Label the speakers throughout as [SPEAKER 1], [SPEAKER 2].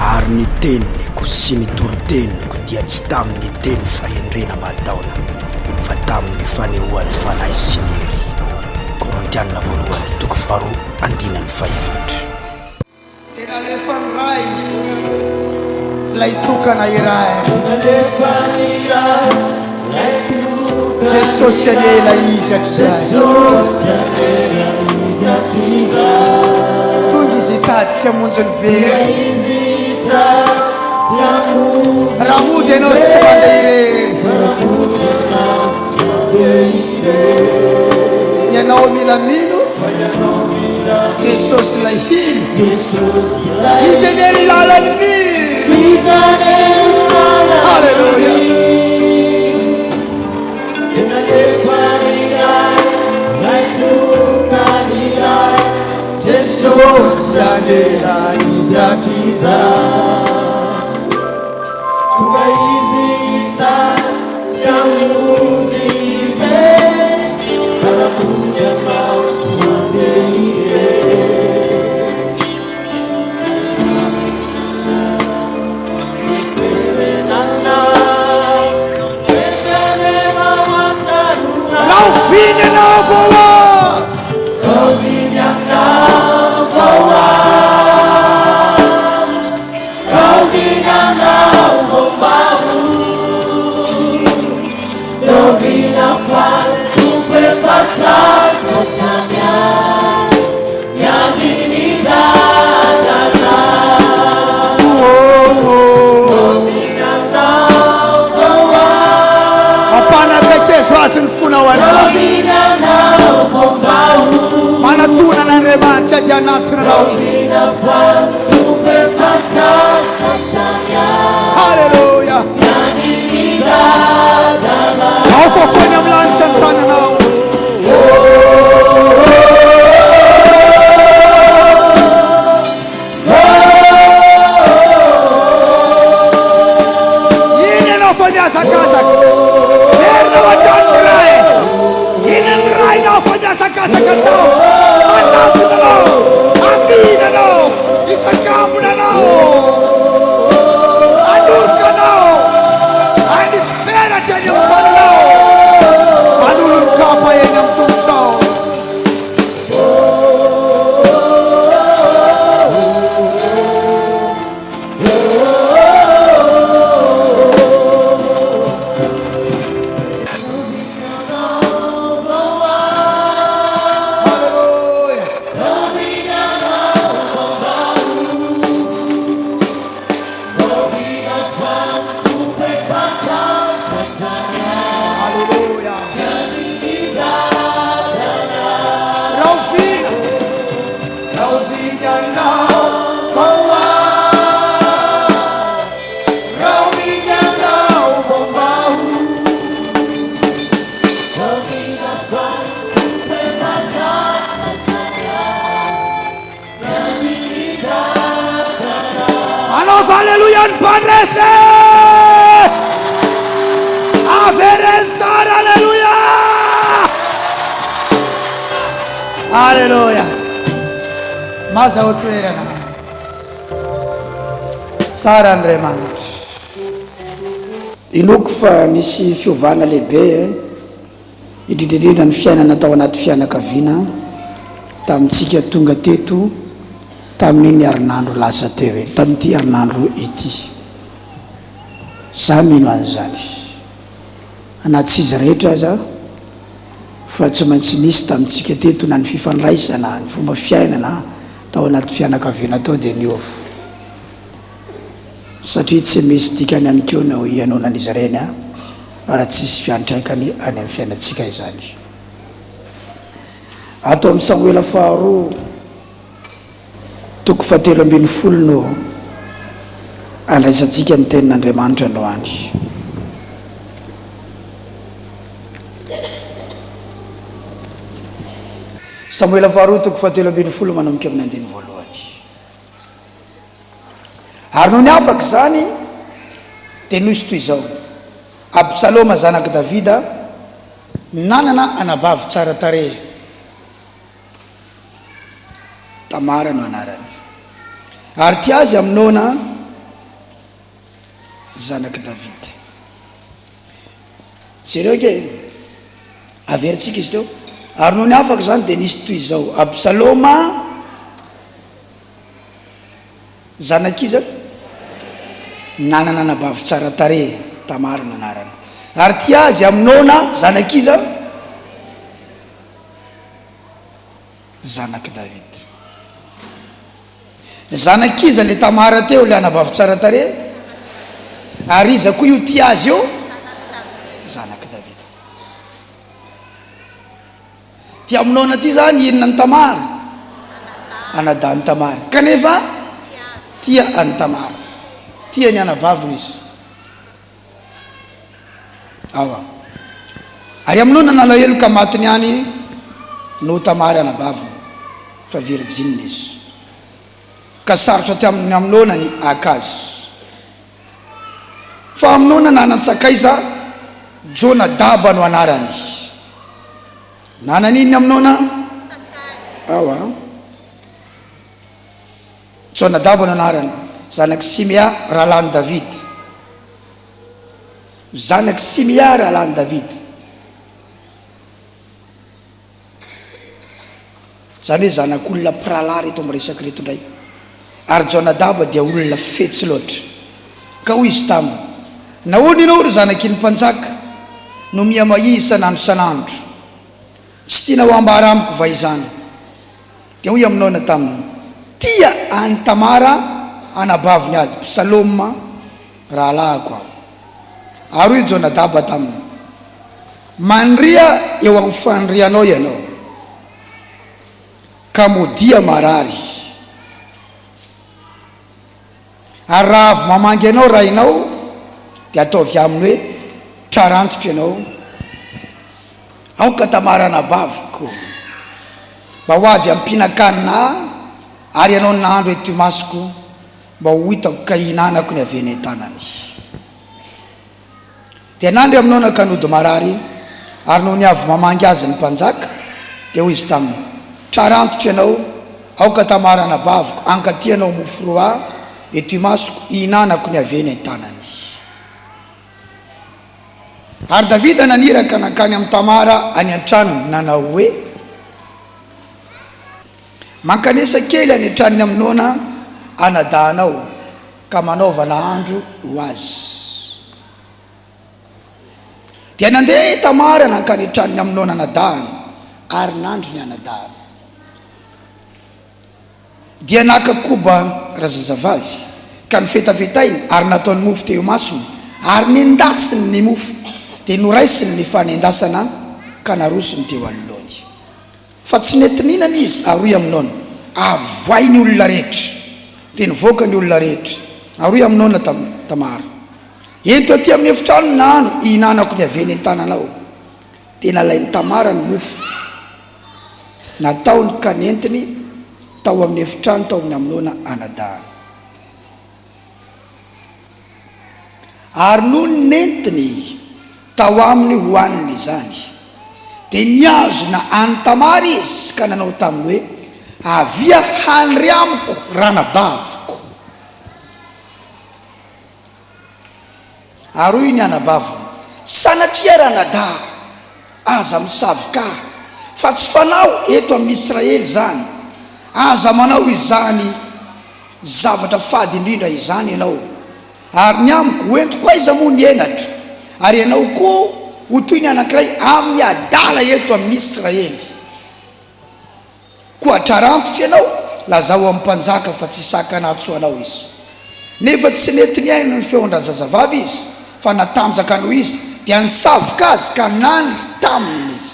[SPEAKER 1] ary ny teniko sy ny toroteniko dia tsy tamin'ny teny fahendrena mataona fa tamin'ny fanehoan'ny fanahy sy ny hery. Korintianina voalohany toko faharoa andinany faefatra.
[SPEAKER 2] Tena alefan'ny ray lay tokana iray Jesosy anela izy tonga izy hitady tsy hamonjy ny very raha mody ianao tsy mandeha irery ianao milamino Jesosy lay hiny izy anely lalany miro. Halleluja. Jesosy anela izy akiza tonga izy hitany tsy hamonjy ny very fanamody anao tsy mandeha irery. Rahoviny anao vao avy, rahoviny anao vao avy, rahoviny anao vao maro, rahoviny afaly tompo efa sasa miandiny dadana. Rahoviny anao vao avy, ampanakaikezo azy ny fonao anao, manatonan'Andriamanitra dia anatinanao izy. Halleluja. Ao fofoany amin'ny lanitra ny tananao. Iny ianao fa miazakazaka verinao an-trano ray, iny ny rainao fa miazakazaka tao anatinanao, ambinanao, isakambonanao, anorokanao, anisy peratra any amin'ny tananao, anolo ny kapa eny amin'ny tongotrao. Halleluja ny padrese avereny tsara. Halleluja, halleluja. Maza ho toerana tsara Andriamanitra.
[SPEAKER 1] Inoko fa nisy fiovana lehibe indrindrindrindra ny fiainana tao anaty fianakaviana tamintsika tonga teto tamin'iny herinandro lasa teo eny, tamin'ity herinandro ity. Za mino an'izany anaty tsy izy rehetra aza fa tsy maintsy nisy tamintsika teto na ny fifandraisana, ny fomba fiainana tao anaty fianakaviana tao dia niofo, satria tsy misy dikany any keo no ianonan'izy ireny raha tsisy fiantraikany any amin'ny fiainantsika izany. Ato amin'ny Samuela faharoa toko 7:10 no andraisantsika ny tenin'Andriamanitra no andry. Samuela faharoa toko 7:10 manomboka amin'ny 9 voalohany. Ary noho ny afaka zany dia nosy toy izao: Absaloma zanaky Davida nanana anabavy tsara tarehy, Tamara no anarany, ary tia azy aminona zanaky Davida. Zareo ke averintsika izy teo ary noho ny afaka zany dia nisy toy izao Absaloma zanakiza nanana anabavy tsara tare Tamara nanarana ary ty azy Aminona zanakiza zanaky Davida. Zanakiza le Tamara teo le anabavy tsara tare ary iza koa io ty azy io zanaky Davida. Ty Aminona ty zany inona ny Tamara anadany Tamara kanefa tia any Tamara tia ny anabaviny izy awa ary Aminona nalahelo ka matiny any no Tamara anabaviny fa virgine izy ka sarotra ty amin'ny Aminona ny akazy fa Aminona nanan-tsakaiza Jonadaba no anarany nanan'iny Aminona awa Jonadaba no anarany zanaky Simea rahalany David zanaky Simea rahalany David zany hoe zanak'olona piralary eto amin'ny resaky reto ndray ary Jonadaba dia olona fetsy loatra ka hoy izy taminy nahoana ianao ry zanak'iny mpanjaka no miamahia isan'andro isan'andro tsy tiana ho ambara amiko va izany dia hoy Aminona taminy tia any Tamara anabaviny azy Psaloma rahalahako aho ary hoy Jonadaba taminy mandria eo amin'ny fandrianao ianao ka modia marary ary raha avy mamangy ianao raha inao dia ataovy aminy hoe trarantitra ianao aoka Tamara anabaviko mba ho avy ampinakanina ary ianao nahandro eto masoko mba ho hitako ka hinanako ny aveny tanany dia nandry Aminona ka nody marary ary noho ny avy mamangy azy ny mpanjaka dia hoy izy taminy trarantitra ianao aoka Tamara anabaviko ankatianao mofo roa eto masoko hinanako ny aveny tanany ary Davida naniraka nakany amin'ny Tamara any an-tranony nanao hoe mankanesa kely any an-tranony Aminona anadanao ka manaova nahandro ho azy dia nandeha Tamara nankany an-tranony Aminona anadahany ary nandro ny anadahany dia nakakoba razazavavy ka nifetafetainy ary nataony mofo teo masony ary nendasiny ny mofo dia noraisiny ny fanendasana ka narosiny teo anoloany fa tsy netin'inana izy aroy Aminona avoay ny olona rehetra dia nivoaka ny olona rehetra aroy Aminona Tamara ento aty amin'ny efitrano nandro hihinanako ny aveny tananao dia nalainy Tamara ny mofo nataony ka nentiny tao amin'ny efitrano tao amin'ny Aminona anadahany ary noho ny nentiny tao aminy hohaniny izany dia niazona any Tamara izy ka nanao taminy hoe avia hany amiko ranabaviko ary hoy ny anabaviny sanatria ranadaha aza misavoka fa tsy fanao eto amin'ny Israely zany aza manao izany zavatra fady indrindra izany ianao ary ny amiko hoento koa iza moa ny enatra ary ianao koa ho toy ny anankiray amin'ny adala eto amin'ny Israely koa trarantitra ianao lazao amin'ny mpanjaka fa tsy sakanatso anao izy nefa tsy nety ny aino ny feondrazazavavy izy fa natanjaka anao izy dia nisavoka azy ka nandry taminy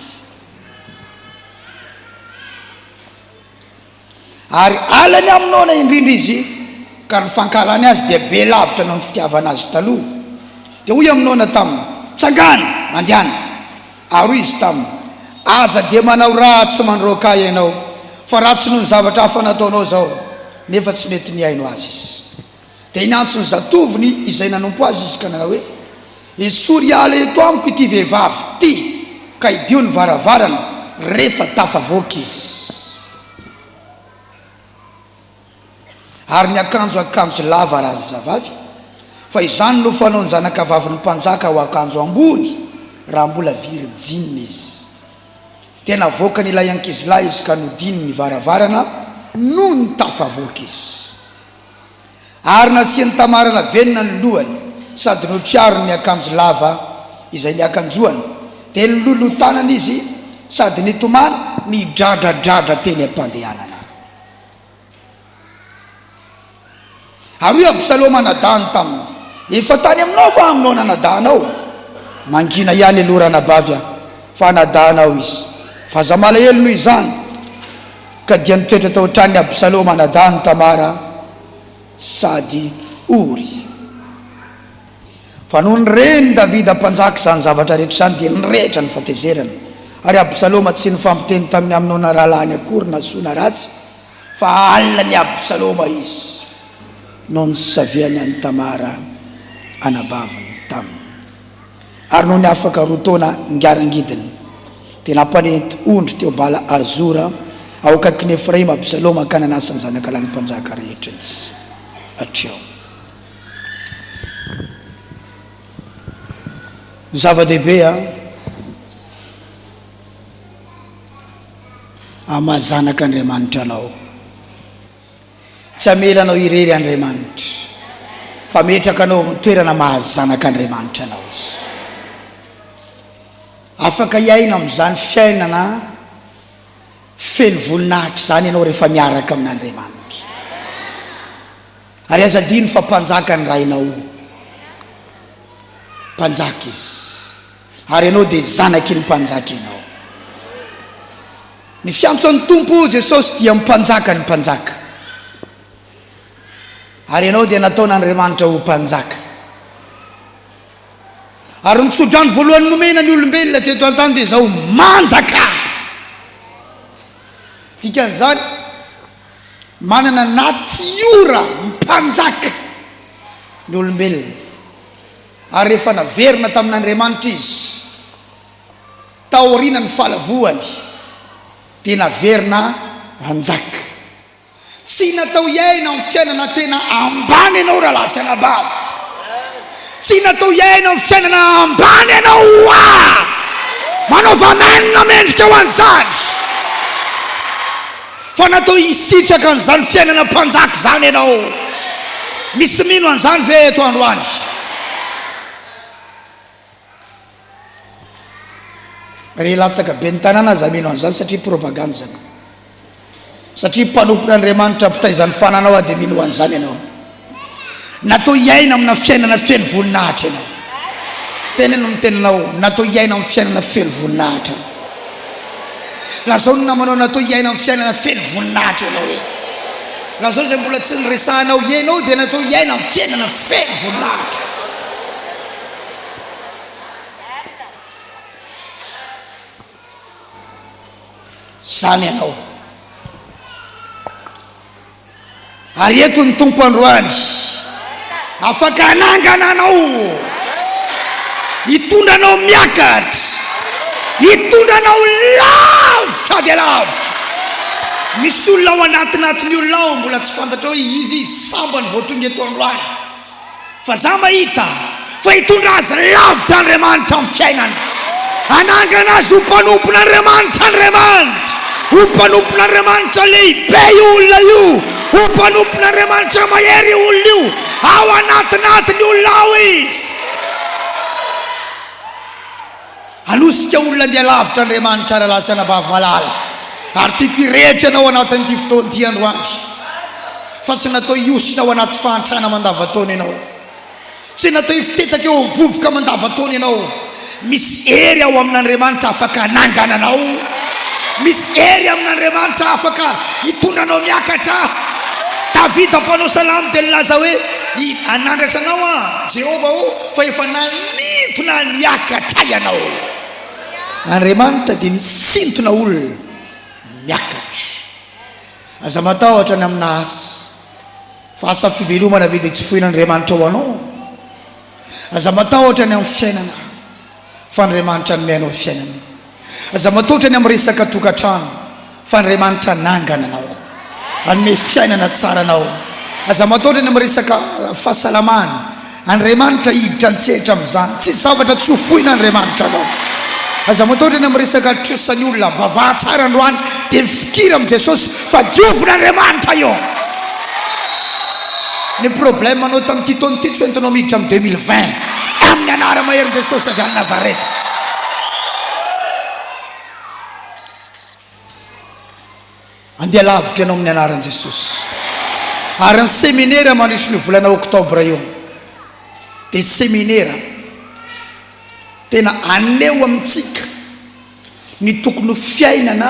[SPEAKER 1] ary alany Aminona indrindra izy ka nifankalany azy dia be lavitra noho ny fitiavana azy taloha dia hoy Aminona taminy tsangany mandiana ary hoy izy taminy aza dia manao ratsy mandroaka ianao fa ratsy noho ny zavatra hafa nataonao zao nefa tsy mety ny aino azy izy dia inantso ny zatoviny izay nanompo azy izy ka nanao hoe isory ala eto amiko ity vehivavy ty ka idio ny varavarana rehefa tafavoaka izy ary ny akanjo lava razazavavy
[SPEAKER 2] fa izany no fanaony zanakavavy ny mpanjaka ho akanjo ambony raha mbola virjine izy. Tena voaka ny ilay ankizilahy izy ka nodiny ny varavarana no ny tafavoaka izy. Ary nasiany Tamara venina ny lohany sady notriarony ny akanjo lava izay niakanjoany, dia nilolo tanana izy sady nitomany nidradradradra teny am-pandehanana. Ary Absaloma nadany taminy, efa tany aminao fa aminao nanadanao. Mangina ihany aloha ranabavy fa nadanao izy. Fa za malahelo noho izany ka dia nitoetra tao trany Absaloma nadany Tamara sady ory. Fa noho nireny Davida mpanjaka izany zavatra rehetra izany dia nirehitra ny fatezerana. Ary Absaloma tsy nifampiteny tamin'ny aminao na rahalany akory na soa na ratsy, fa alina ny Absaloma izy no nisaviany any Tamara anabaviny taminy. Ary noho ny afaka roa taona ngiarangidiny dia nampanenty ondry teo bala Azora ao akaikin'ny Efraima Absaloma ka nanasany zanakalany mpanjaka rehetra izy hatreo. Zava-dehibe amazanaka Andriamanitra anao, tsy amelanao irery Andriamanitra fa metraka anao toerana mahazanaka Andriamanitra anao izy. Afaka iaina amin'izany fiainana feno voninahitra zany ianao rehefa miaraka amin'Andriamanitra. Ary aza dino fa mpanjaka ny rainao, mpanjaka izy, ary ianao dia zanaky ny mpanjaka ianao. Ny fiantson'ny Tompo Jesosy dia mpanjaka ny mpanjaka, ary ianao dia nataon'Andriamanitra ho mpanjaka. Ary nitsodrano voalohany nomena ny olombelona teto an-tany dia zao manjaka. Dikan'izany manana natiora mpanjaka ny olombelona. Ary rehefa naverina tamin'Andriamanitra izy taoriana ny fahalavoany dia naverina anjaka. Tsy natao iaina amin'ny fiainana tena ambany ianao raha lasa anabavy, tsy natao iaina amin'ny fiainana ambany ianao manao vamenina mendrika ho anjany, fa natao hisitraka an'izany fiainana mpanjaka zany ianao. Misy mino an'izany ve eto androany? Relatsaka be ny tanàna za mino an'izany satria propagande zany, satria mpanompon'Andriamanitra mpitaizany fananao a dia mino an'izany ianao. Natao iaina amina fiainana feno voninahitra ianao. Tena no mitenanao natao iaina amin'ny fiainana feno voninahitra. Lazao no namanao natao iaina amin'ny fiainana feno voninahitra ianao e. Lazao zay mbola tsy niresahanao ianao dia natao iaina amin'ny fiainana feno voninahitra. Zany ianao. Ary eto ny Tompo androany afaka anangana anao, hitondranao miakatra, hitondranao lavitra dia lavitra. Misy olona ao anatinatiny olona ao mbola tsy fantatra hoe izy sambany voatonga eto androany, fa za mahita fa hitondra azy lavitra Andriamanitra amin'ny fiainana. Anangana azy ho mpanompon'Andriamanitra, ho mpanompon'Andriamanitra lehibe io olona io, ho mpanompon'Andriamanitra mahery olona io, ao anatinatiny olona ao izy. Anosika olona andeha lavitra Andriamanitra raha lasa anabavy malala. Ary tiako hirehetra anao anatin'ity fotoan'ity androany, fa tsy natao hiosina ao anaty fahantrana mandavataona ianao, tsy natao hifitetaka eo vovoka mandavataona ianao. Misy hery ao amin'Andriamanitra afaka anangana anao, misy hery amin'Andriamanitra afaka hitondranao miakatra. Davida mpanao salamo dia nilaza hoe anandratra anao Jehova fa efa nanintona niakatra ianao. Andriamanitra dia nisintona olona miakatra. Aza matahotra ny amina asa, fa asa fivelomana ve dia tsy fohin'Andriamanitra ho anao. Aza matahotra ny amin'ny fiainana, fa Andriamanitra nomenao fiainana. Aza matahotra ny amin'ny resaka tokantrano, fa Andriamanitra nangana anao, anome fiainana tsara anao. Aza matahotra ny amin'ny resaka fahasalamana, Andriamanitra hiditra antsetra amin'izany tsy zavatra tsofoina Andriamanitra anao aza mataotra eny amin'ny resaka trosany olona vavaha tsara androany dia mifikira amin'i Jesosy fa diovin'Andriamanitra io ny problème anao tamin'ity taona ity tsy entinao miditra amin'ny 2020 amin'ny anara mahery Jesosy avy any Nazareta andeha lavitra ianao amin'ny anaran'i Jesosy ary ny séminaire mandritry ny volana oktobra io dia séminaire tena aneo amintsika ny tokony fiainana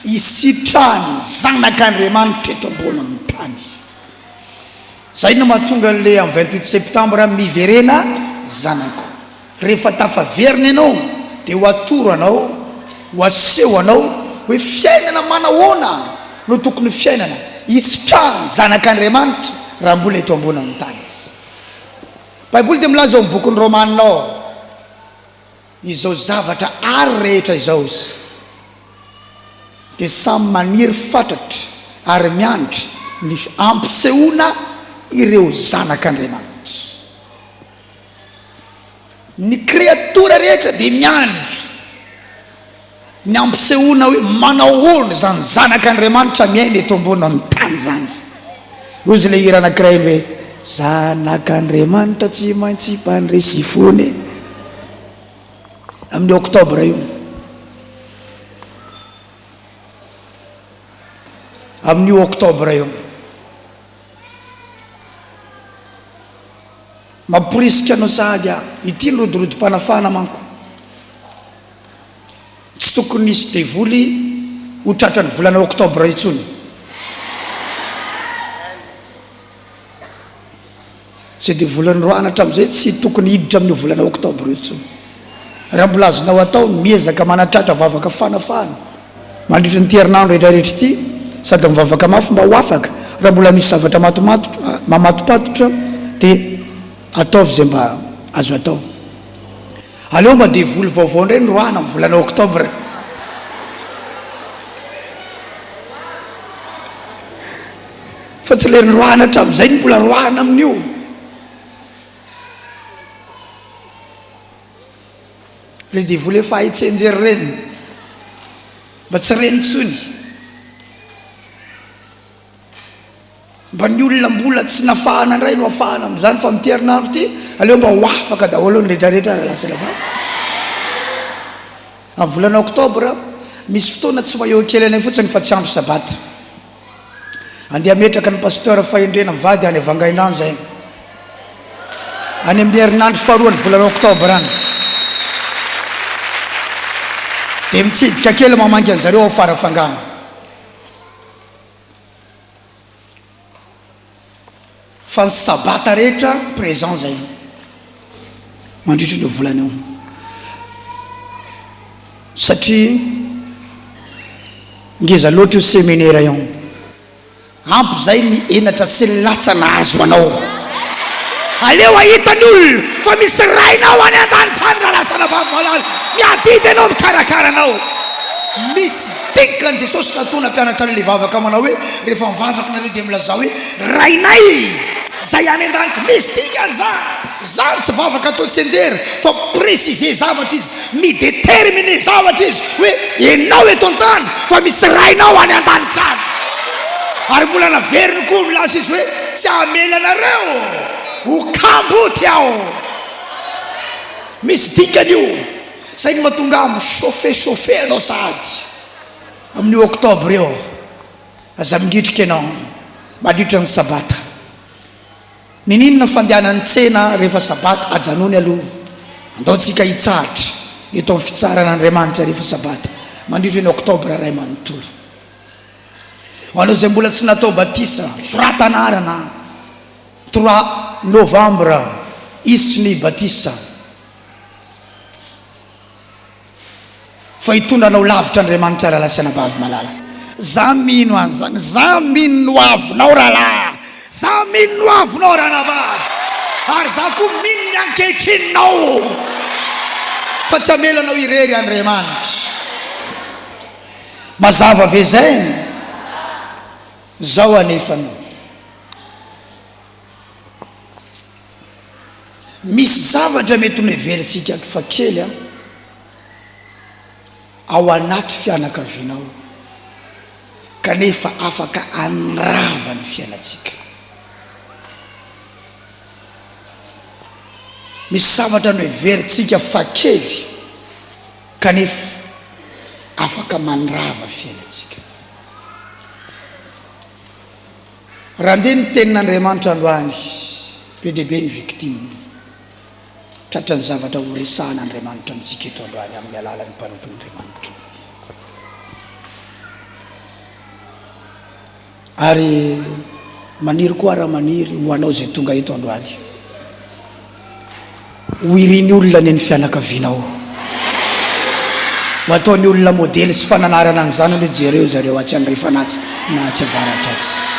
[SPEAKER 2] isitrahany zanak'Andriamanitra eto ambony amin'ny tany zay no mahatonga an'le amin'ny 28 septembre miverena zanako rehefa tafaverina ianao dia ho atoro anao ho aseho anao hoe fiainana manahoana no tokony fiainana isitrahany zanak'Andriamanitra raha mbola eto ambony amin'ny tany izy Baiboly dia milaza amin'ny bokin'ny Romanina izao zavatra ary rehetra izao izy dia samy maniry fatratra ary miandry ny ampisehoana ireo zanak'Andriamanitra ny kreatora rehetra dia miandry ny ampisehoana hoe manahoana zany zanak'Andriamanitra miaina eto ambony amin'ny tany zany ozy le hira anankiray hoe zanak'Andriamanitra tsy maintsy mpandresy fony amin'ny oktobra io amin'ny oktobra io mamporisika anao sady ity ny rodorodim-panafana manko tsy tokony nisy devoly ho tratrany volana oktobra itsony sy dia volany roanatra amin'izay tsy tokony hiditra amin'ny volana oktobra itsony raha mbola azonao atao miezaka manatratra vavaka fanafana mandritra ny herinandro rehetrarehetra ity sady mivavaka mafy mba ho afaka raha mbola misy zavatra mamatopatotra dia ataovy zay mba azo atao aleo mba devoly vaovao indray ny roana amin'ny volana oktobra fa tsy le ny roanatra amin'izay ny mbola roana amin'io le devoly efa haitsenjery reny mba tsy reny tsony mba ny olona mbola tsy nafahana indray no afahana amin'izany fa miterinandro ity aleo mba ho afaka daholo ny rehetrarehetra raha lasa lavava amin'ny volana oktobra misy fotoana tsy maeo kely anay fotsiny fa tsy ampy sabata andeha metraka ny pasteur fahendrena mivady any avangainany zay any amin'ny herinandro faharoany volana oktobra any dia mitsidika kely mamangy an'zareo ao farafangana fa ny sabata rehetra présent zay mandritry ny volana eo satria ngeza loatra io séminaire io ampy zay ny enatra sy ny latsana azo anao aleo ahitany olona fa misy rainao any an-danitra raha lasana vavy malala miadidy anao mikarakara anao misy dikany Jesosy natona mpianatra an'le vavaka manao hoe rehefa mivavaka nareo dia milazao hoe rainay zay any an-danitra misy dikany zany tsy vavaka atao senjery fa préciser zavatra izy midéterminer zavatra izy hoe ianao eto an-tany fa misy rainao any an-danitra any ary mbola naveriny koa milaza izy hoe tsy amelanareo ho kamboty aho misy dikany io zay ny mahatonga michauffe anao sady amin'ny oktobra eo aza mingitrika ianao mandritra ny sabata ninina fandehanany tsena rehefa sabata ajanony aloha andaontsika hitsaritra eto amin'ny fitsaran'Andriamanitra rehefa sabata mandritra ny oktobra ray manontolo ho anao zay mbola tsy natao batisa soratanarana 3 novembre isiny batisa fa hitondranao lavitra Andriamanitra raha lasana bavy malala za mino an'izany za mino no avinao rahalahy za mino no avinao ranavavy ary za koa mino ny ankehitrininao fa tsy amelanao irery Andriamanitra mazava ve zay zao anefany misy zavatra mety ho neveritsika fa kely ao anaty fianakavianao kanefa afaka anrava ny fiainatsika. misy zavatra neveritsika fa kely kanefa afaka manrava fiainatsika. raha nde ny tenin'Andriamanitra androany be dehibe ny victime tratra ny zavatra horesahan'Andriamanitra amintsika eto androany amin'ny alalan'ny mpanompon'Andriamanitra. ary maniry koa raha maniry ho anao zay tonga eto androany ho iriny olona ny fianakavianao, ho ataony olona modely sy fananarana an'izany hoe jereo zareo atsy andrefanatsy na atsy avaratra atsy.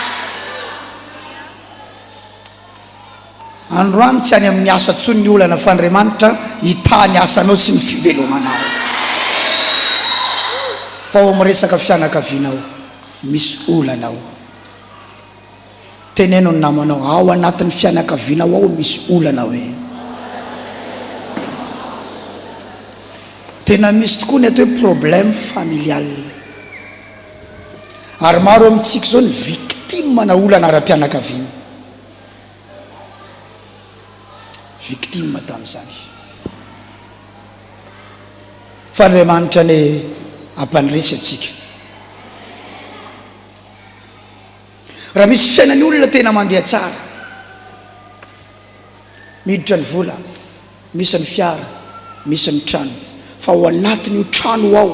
[SPEAKER 2] androany tsy any amin'ny asa tsony ny olana fa Andriamanitra hitany asanao sy ny fivelomanao. fa ao miresaka fianakavianao misy olanao, teneno ny namanao ao anatin'ny fianakavianao ao misy olanao tena misy tokoa ny atao hoe problème familial. ary maro amintsika zao ny victime na olana ara-pianakaviana, victime tamin'izany. fa Andriamanitra ny ampandresy atsika. raha misy fiainany olona tena mandeha tsara, miditra ny vola, misy ny fiara, misy ny trano, fa ao anatiny io trano ao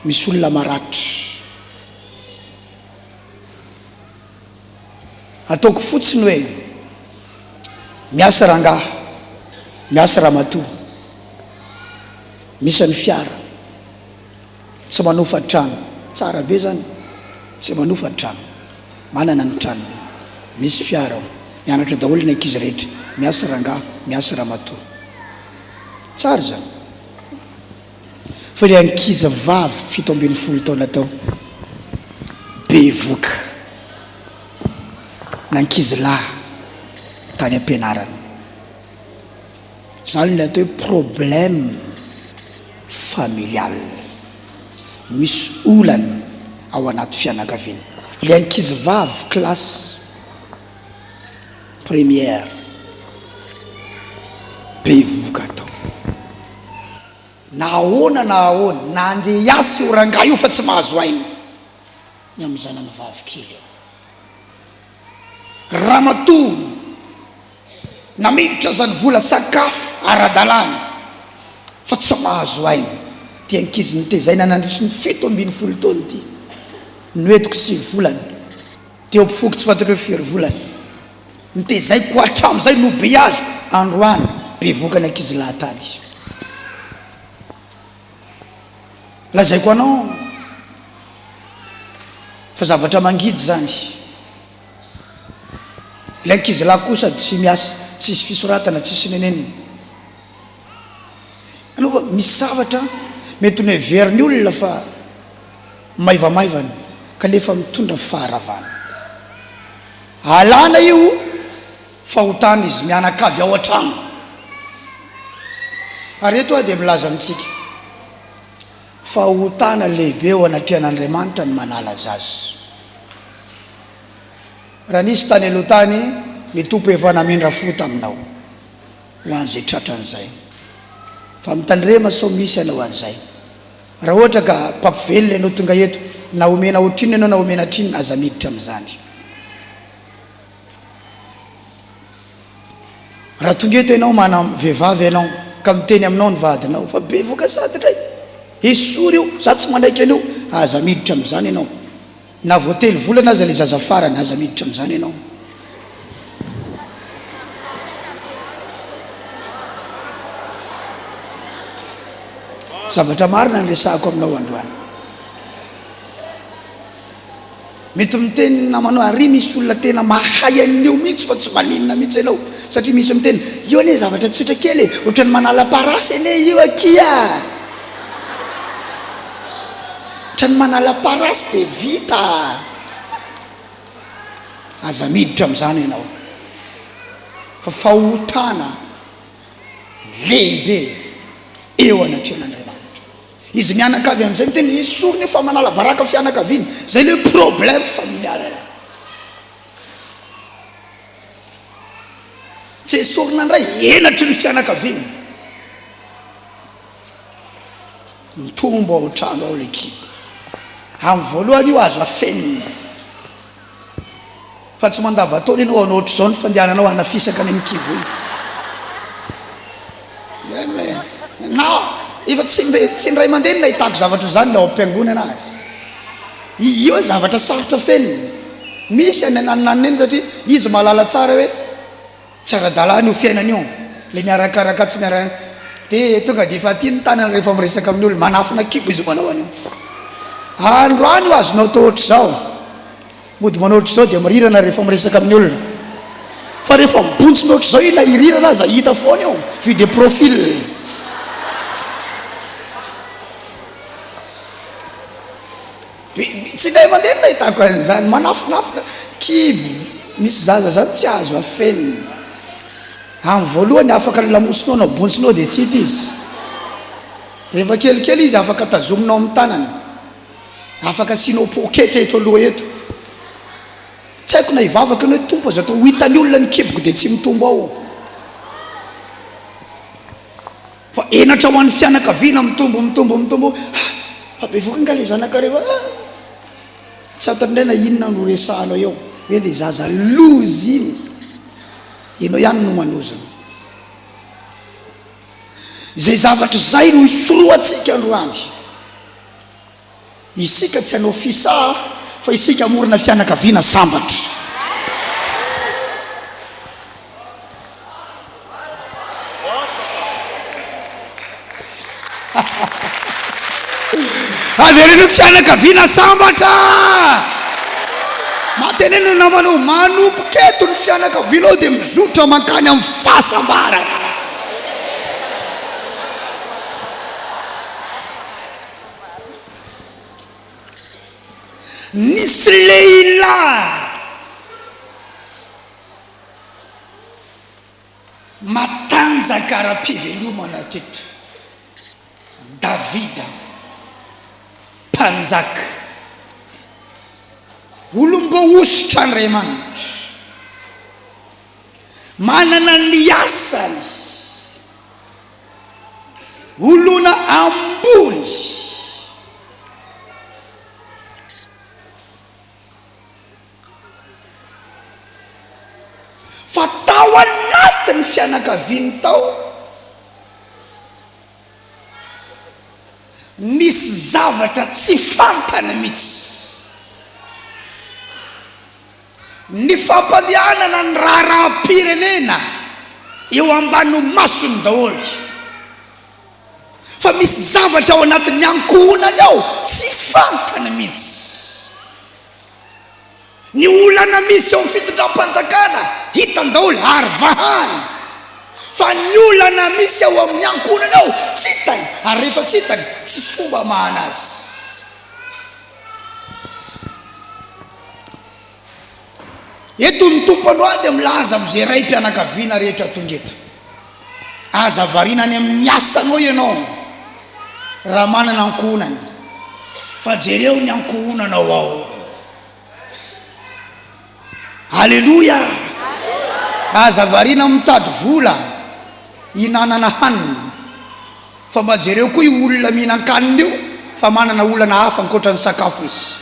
[SPEAKER 2] misy olona maratra. ataoko fotsiny hoe miasa rangaha, miasa ramatoa, misy ny fiara, tsy manofa trano, tsara be zany, tsy manofa trano, manana ny trano, misy fiara, mianatra daholo ny ankizy rehetra, miasa rangaha, miasa ramatoa, tsara zany. fa le ankizy vavy 17 taona tao be voka, nankizy lahy tany ampianarana, zany le atao hoe problème familial. misy olana ao anaty fianakaviana. le ankizy vavy classe première be voka tao, na ahoana na ahoana, na andeha hiasy io rangaha io fa tsy mahazo aina ny amin'ny zanany vavy kely ao. ramatoa na miditra zany vola sakafo ara-dalàna fa tsy mahazo aina. ty ankizy nytezaina nandritry ny 17 taona ty, noetiko 9 volany, teo ampifoky tsy fantatreo firy volany, nitezaiko hatram'izay no be azo. androany be vokany ankizy lahatady. lazaiko anao fa zavatra mangidy zany. le ankizy lahy kosa tsy miasa, tsisy fisoratana, tsisy nenenina. aloha misy zavatra mety ho neveriny olona fa maivamaivany kanefa mitondra faharavana. alana io fahotana izy mianakavy ao an-trano. ary eto dia milaza amintsika fahotana lehibe ao anatrehan'Andriamanitra ny manala azy. raha nisy tany aloha tany mitompo efa namindra fo taminao ho an'izay tratran'izay, fa mitandrema sao misy anao an'izay. raha ohatra ka mpampivelona ianao tonga eto, na omena ohatrinona ianao na omena trinona, aza miditra amin'izany. raha tonga eto ianao mana vehivavy ianao ka miteny aminao ny vadinao fa be voka sady ndray esory io, za tsy mandraiky anio, aza miditra amin'izany ianao. na voately volana aza le zaza farany, aza miditra amin'izany ianao. zavatra marina ny resahako aminao androany. mety miteny namanao ary misy olona tena mahay an'io mihitsy fa tsy maninona mihitsy ianao, satria misy miteny io ane zavatra tsotra kely ohatrany manala parasy ane io akia, ohatrany manala parasy dia vita. aza miditra amin'izany ianao fa fahotana lehibe eo anatren'Andriamanitra. Izy mianakavy amin'izay miteny esoriny fa manala baraka fianakaviana, zay le problème familial. Tsy esorina indray elatry ny fianakaviana, mitombo ao trano ao l'ekipa. Amin'ny voalohany io azo afenina, fa tsy mandavataona ianao anao ohatr'izao ny fandehananao hanafisaka any amin'ny kibo iny. Na efa tsy ndray mandeha ny nahitako zavatra zany la am-piangonana azy. Io zavatra sarotra fenina. Misy any ananany eny satria izy malala tsara hoe tsy ara-dalàna io fiainana io, le miarakaraka tsy miaraka. Dia tonga dia efa aty ny tanana rehefa miresaka amin'olo manafina kibo izy manao an'io. Androany io azonao atao ohatr'izao, mody manao ohatr'izao dia mirirana rehefa miresaka amin'ny olona. Fa rehefa mibontsina ohatr'izao io, la irirana aza hita foana eo, vue de profil. Tsy day mandeha nahitako an'izany, manafinafina kibo. Misy zaza zany tsy azo afenina. Amin'ny voalohany afaka lamosinao na bonsinao dia tsy hita izy. Rehefa kelikely izy afaka tazominao amin'ny tanany, afaka asianao poketra eto aloha eto. Tsy haiko na hivavaka ny hoe tompo aza atao ho hitan'ny olona ny kiboko dia tsy mitombo ao. Fa enatra ho an'ny fianakaviana mitombo. Fa be voka nga le zanakareo, tsy ataondray na inona no resahanao eo hoe le zaza lozy iny, ianao ihany no manozona. Zay zavatra zay no isoroatsika androany. Isika tsy hanao fisaha, fa isika amorona fianakaviana sambatra. Avereno fianakaviana sambatra. Mateneno namanao manomboketo ny fianakavianao dia mizotra mankany amin'ny fahasambarana. Nisy lehilahy matanjaka ara-pivelomana teto, Davida mpanjaka, olom-boositra Andriamanitra, manana ny asany, olona ambony. Fa tao anatin'ny fianakaviany tao nisy zavatra tsy fantana mihitsy. Ny fampandehanana ny raharaham-pirenena eo ambany masony daholo, fa misy zavatra ao anatin'ny ankohonany ao tsy fantana mihitsy. Ny olana misy eo amin'ny fitondram-panjakana hitany daholo ary vahany, fa ny olana misy eo amin'ny ankohonany ao tsy hitany, ary rehefa tsy hitany tsisy fomba mahana azy. Eto ny tompo androany dia milaza amin'izay raim-pianakaviana rehetra tondreto. Aza varinany amin'ny asanao ianao raha manana ankohonany, fa jereo ny ankohonanao ao. Alleluia. Aza varina mitady vola hinanana hanina, fa mba jereo koa io olona mihinan-kanina io fa manana olana hafa ankoatra ny sakafo izy.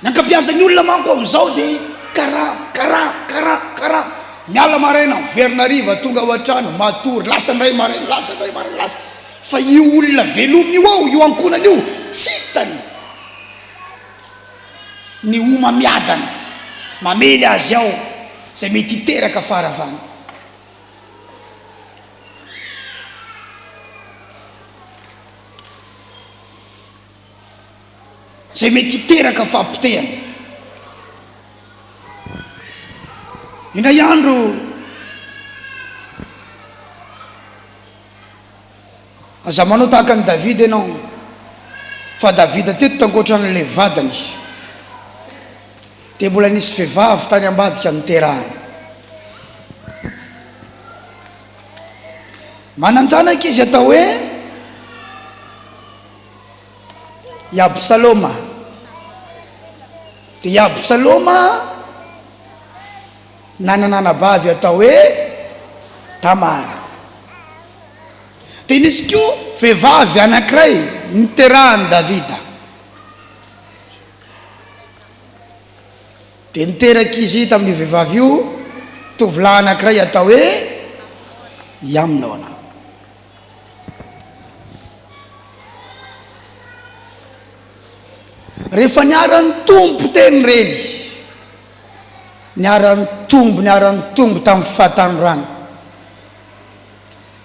[SPEAKER 2] Nankapiazan'ny olona manko amin'izao dia kara miala maraina miverina hariva tonga ao an-trano matory, lasa ndray maraina, lasa. Fa io olona velominy io ao, io ankonany io tsy hitany ny oma miadana mamely azy ao zay mety hiteraka faravana. Zay mety hiteraka fampitehana. Indray andro aza manao tahaka ny Davida ianao, fa Davida teto tankoatra n'le vadany dia mbola nisy vehivavy tany ambadika niterahana. Mananjanaka izy atao hoe i Absaloma. Dia i Absaloma nananabavy atao hoe Tamara. Dia nisy koa vehivavy anankiray niterahany Davida. Dia niteraka izy tamin'ny vehivavy io tovolahy anankiray atao hoe Amnona. Rehefa niaran'ny tombo teny reny, niaran'ny tombo tamin'ny fahatandroany,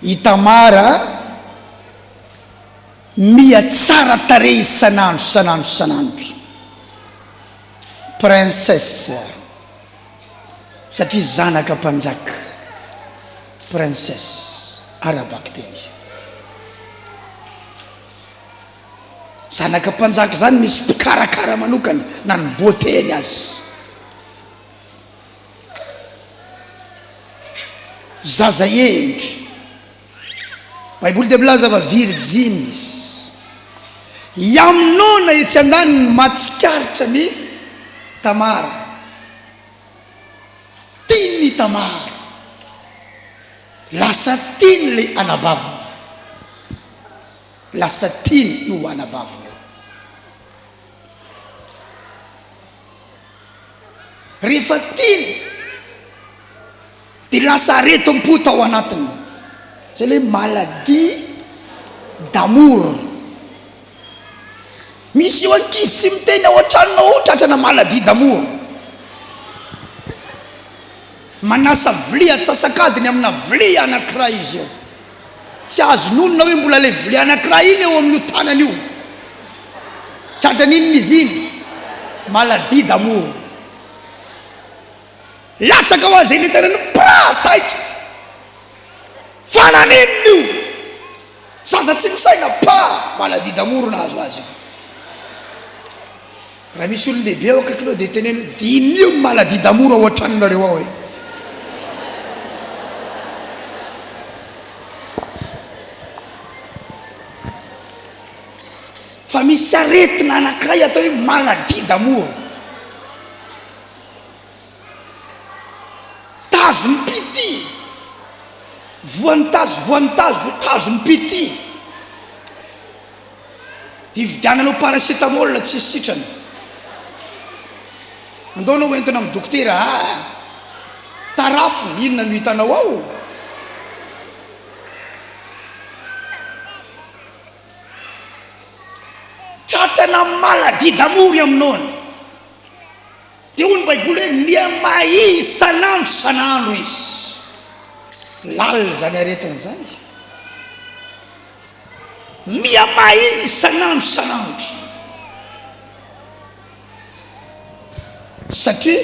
[SPEAKER 2] i Tamara mia tsara tarehy isanandro, princesse, satria zanaka mpanjaka, princesse arabaky teny. Zanaka mpanjaka zany misy mpikarakara manokana na ny boteny azy. Zaza endry, Baiboly dia milaza fa virgine izy. Amnona etsy andaniny matsikaritra ny Tamara, tiany Tamara, lasa tiany le anabaviny, lasa tiany io anabaviny. Rehefa tiany dia lasa aretim-po ao anatiny, zay le maladie d'amour. Misy eo ankizy sy miteny ao an-tranonao tratrana maladie d'amour, manasa vilia atsasakadiny amina vilia anankiray izy eo, tsy azon'olona hoe mbola le vilia anankiray iny eo amin'ny tanany io, tratran'inony izy iny, maladie d'amour. Latsaka ho azy eny tenany taitra fananeniny io, zaza tsy misaina maladie d'amour nahazo azy. Raha misy olon lehibe ao akaiky loha dia teneno dinio maladie d'amour ao an-tranonareo ao e. Fa misy aretina anankiray atao hoe maladie d'amour. Tazo mipity, voan'ny tazo mipity, hividiananao paracétamol tsy sitrany, andaonao entina amin'ny dokotera, tarafo inona no hitanao ao. Tratrana maladie d'amour aminao. Dia hoy ny Baiboly hoe miamay isanandro izy. Lalina zany aretina zany, miamay isanandro, satria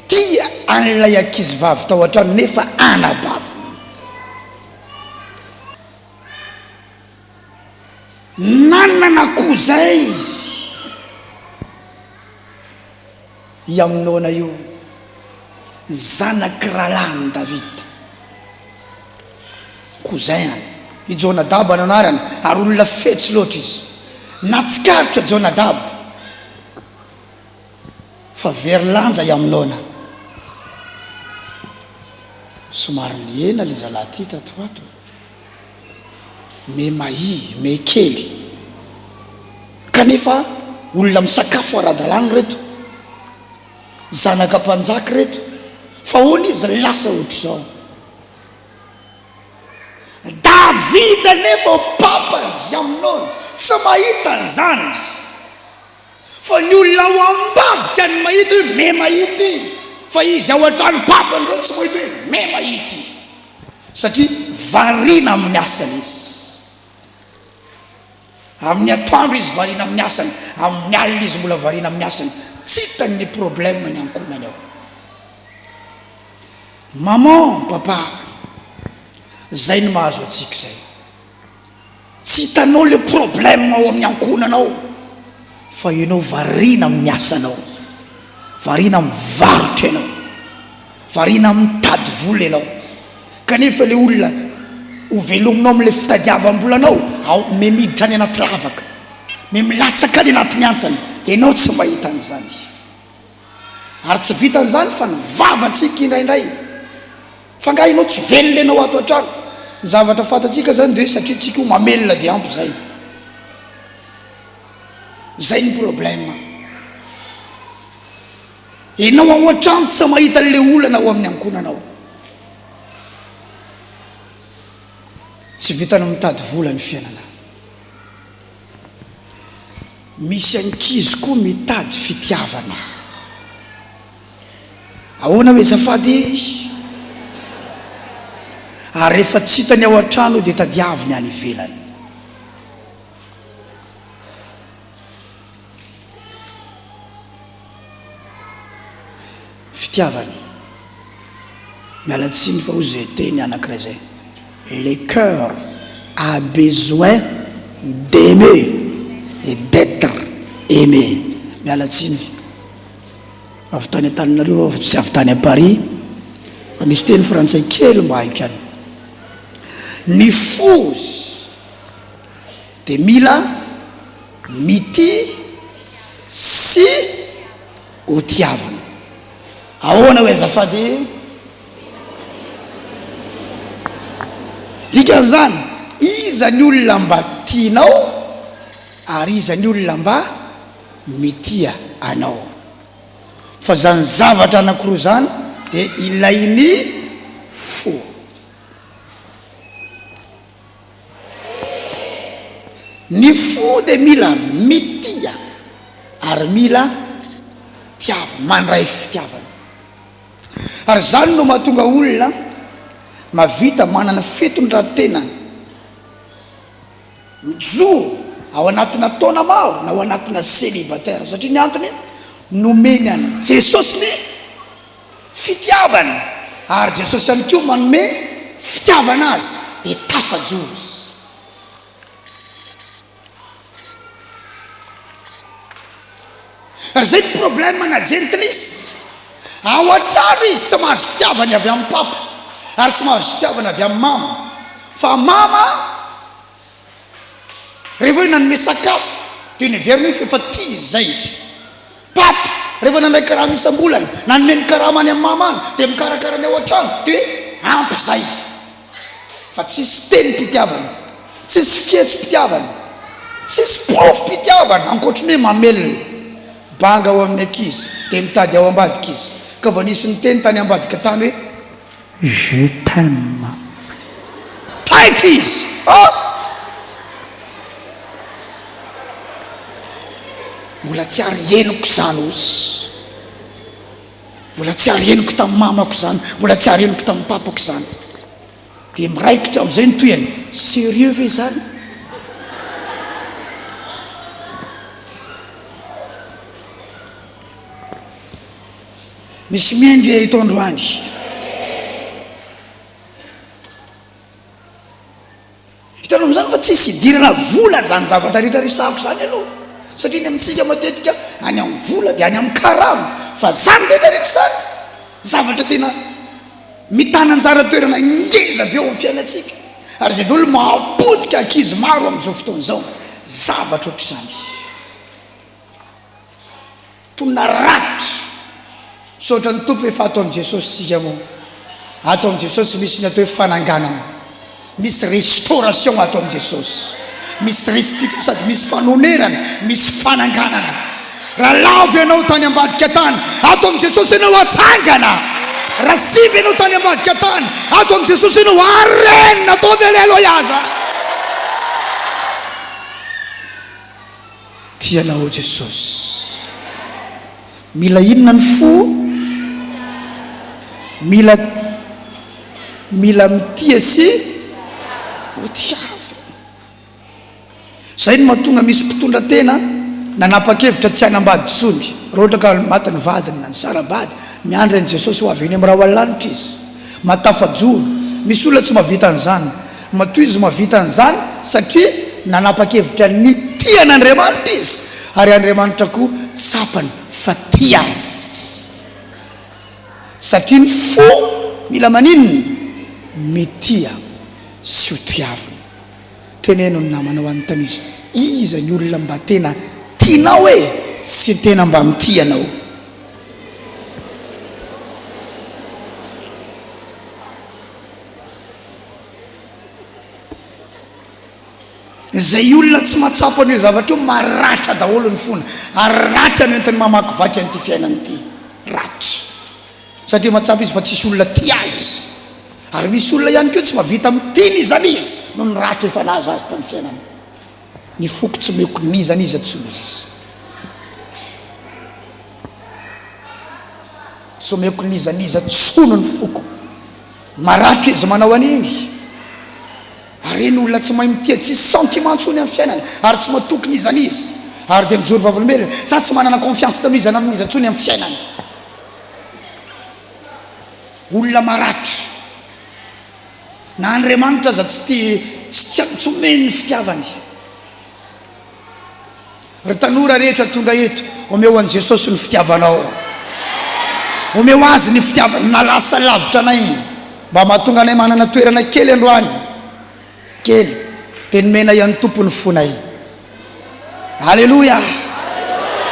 [SPEAKER 2] tia an'ilay ankizy vavy tao an-trano nefa anabavy. Nanana koa zay izy i Amnona io, zanaky rahalahy Davida, kozainy i Jonadab anarany, ary olona fetsy loatra izy, natsikaritra Jonadab, fa very lanja i Amnona. Somary liena le zalahy ty tatoato, me kely, kanefa olona misakafo ara-dalàna reto, zanaka mpanjaka reto, fa hoana izy lasa ohatr'izao. Davida nefa papany Amnona tsy mahita an'izany izy, fa ny olona ao ambadika ny mahita hoe me mahity, fa izy ao an-trano papany reo tsy mahita hoe me mahity, satria variana amin'ny asany izy. Amin'ny atoandro izy variana amin'ny asany, amin'ny alina izy mbola variana amin'ny asany, tsy hitany ny problème ny ankonany ao. Maman, papa, zay ny mahazo atsika zay, tsy hitanao le problème ao amin'ny ankonanao, fa ianao variana amin'ny asanao, variana mivarotra ianao, variana mitady vola ianao, kanefa le olona hovelominao amin'ilay fitadiavam-bolanao ao memiditra any anaty lavaka, milatsaka any anatin'ny antsany, ianao tsy mahita an'izany. Ary tsy vitan'izany fa ny vavantsika indraindray, fa nga ianao tsy velona ianao ato an-trano. Ny zavatra fantatsika zany dia satria tsika ho mamelona dia ampy zay. Zay ny problème. Ianao ao an-trano tsy mahita an'ilay olana ao amin'ny ankonanao. Tsy vitana mitady vola ny fiainana. Misy ankizy koa mitady fitiavana. Ahoana hoe zafady? Ary rehefa tsy hitany ao an-trano dia tadiaviny any ivelany. Fitiavana. Mialatsiny fa hoy zay teny anankiray zay. Le cœur a besoin d'aimer et d'être aimé. Mialatsiny. Avy tany Antananarivo, tsy avy tany à Paris, fa misy teny frantsay kely mba haiko any. Ny fozy dia mila mity sy ho tiavana. Ahoana hoe azafady? Dikan'izany, iza ny olona mba tianao ary iza ny olona mba mitia anao. Fa zany zavatra anankiroa zany dia ilainy fo. Ny fo dia mila mitia ary mila tiavana, mandray fitiavana. Ary zany no mahatonga olona mavita manana fitondran-tena mijoro ao anatina taona maro na ao anatina célibataire, satria ny antony nomeny any Jesosy ny fitiavana, ary Jesosy ihany koa manome fitiavana azy dia tafajoro izy. Ary zay problème na gentlisy. Ao an-trano izy tsy mahazo fitiavana avy amin'ny papa, ary tsy mahazo fitiavana avy amin'ny mama. Fa mama rehefa hoe nanome sakafo dia niverina hoe efa tia izy zay izy. Papa rehefa nandray karama isam-bolana nanome ny karama any amin'ny mama any dia mikarakara ny ao an-trano dia hoe ampy zay. Fa tsisy tenim-pitiavana, tsisy fihetso-pitiavana, tsisy profo-pitiavana ankoatrany hoe mamelona banga ao amin'ny ankizy dia mitady ao ambadika izy. Ka vao nisy ny teny tany ambadika tany hoe je t'aime. Taitra izy. Mbola tsy ary henoko zany ozy, mbola tsy ary henoko tamin'ny mamako zany, mbola tsy ary henoko tamin'ny papako zany. Dia miraikitra amin'izay ny toyany, sérieux ve zany? Misy mihaino ve ito androany? Hitanao amin'izany fa tsisy idirana vola zany zavatra rehetra resahako zany aloha. Satria ny amintsika matetika any amin'ny vola dia any amin'ny karama, fa zany rehetrarehetra zany zavatra tena mitana anjara toerana ngeza be eo amin'ny fiainantsika. Ary zay daholo mahapotika ankizy maro amin'izao fotoana izao zavatra ohatr'izany. Tonona ratitra. Saotra ny tompo efa ato amin'i Jesosy sika moa. Ato amin'i Jesosy misy ny atao hoe fananganana, misy restauration ato amin'i Jesosy, misy restitution, sady misy fanonerana, misy fananganana. Raha lavo ianao tany ambadika tany, ato amin'i Jesosy ianao atsangana. Raha simba ianao tany ambadika tany, ato amin'i Jesosy ianao arenina, atao ve aleloiaza. Tianao Jesosy. Mila inona ny fo? Mila mitia sy ho tiavana. Zay no mahatonga misy mpitondra tena nanapa-kevitra tsy hanambady tsony. Raha ohatra ka maty ny vadiny na ny sarabady, miandry an'i Jesosy ho avy eny amin'ny raha hoalanitra izy, matafajoro. Misy olona tsy mahavita an'izany, matoy izy mahavita an'izany satria nanapa-kevitra ny tian'Andriamanitra izy, ary Andriamanitra koa tsapany fa tia azy satria ny fo mila maninona mitia sy ho tiavina teneno ny namana ho an'ny tany iza ny olona mba tena tianao sy tena mba mitianao zay olona tsy mahatsapa an'io zavatra io maratra daholo ny fona ary ratra no entiny mamaky vaky an'ity fiainany ity ratra satria mahatsapa izy fa tsisy olona tia azy ary misy olona ihany keo tsy mavita mitiny izany izy no ny ratra efa naza azy tamin'ny fiainany ny foko tsy meko nizany izy atsono izy tsy meko nizaniza tsono ny foko maratra izy manao an'iny ary eny olona tsy mahay mitia tsisy sentiment ntsony amin'ny fiainana ary tsy matokony izany izy ary dia mijoro vavolombelona sa tsy manana confiance tamin'izany amin'izy ntsony amin'ny fiainana olona maratra na Andriamanitra za tsy omeny ny fitiavany ry tanora rehetra tonga eto omeo an' Jesosy ny fitiavanao omeo azy ny fitiavany nalasa lavitra anay mba mahatonga anay manana toerana kely androany kely dia nomena ihany tompony fonay alleloia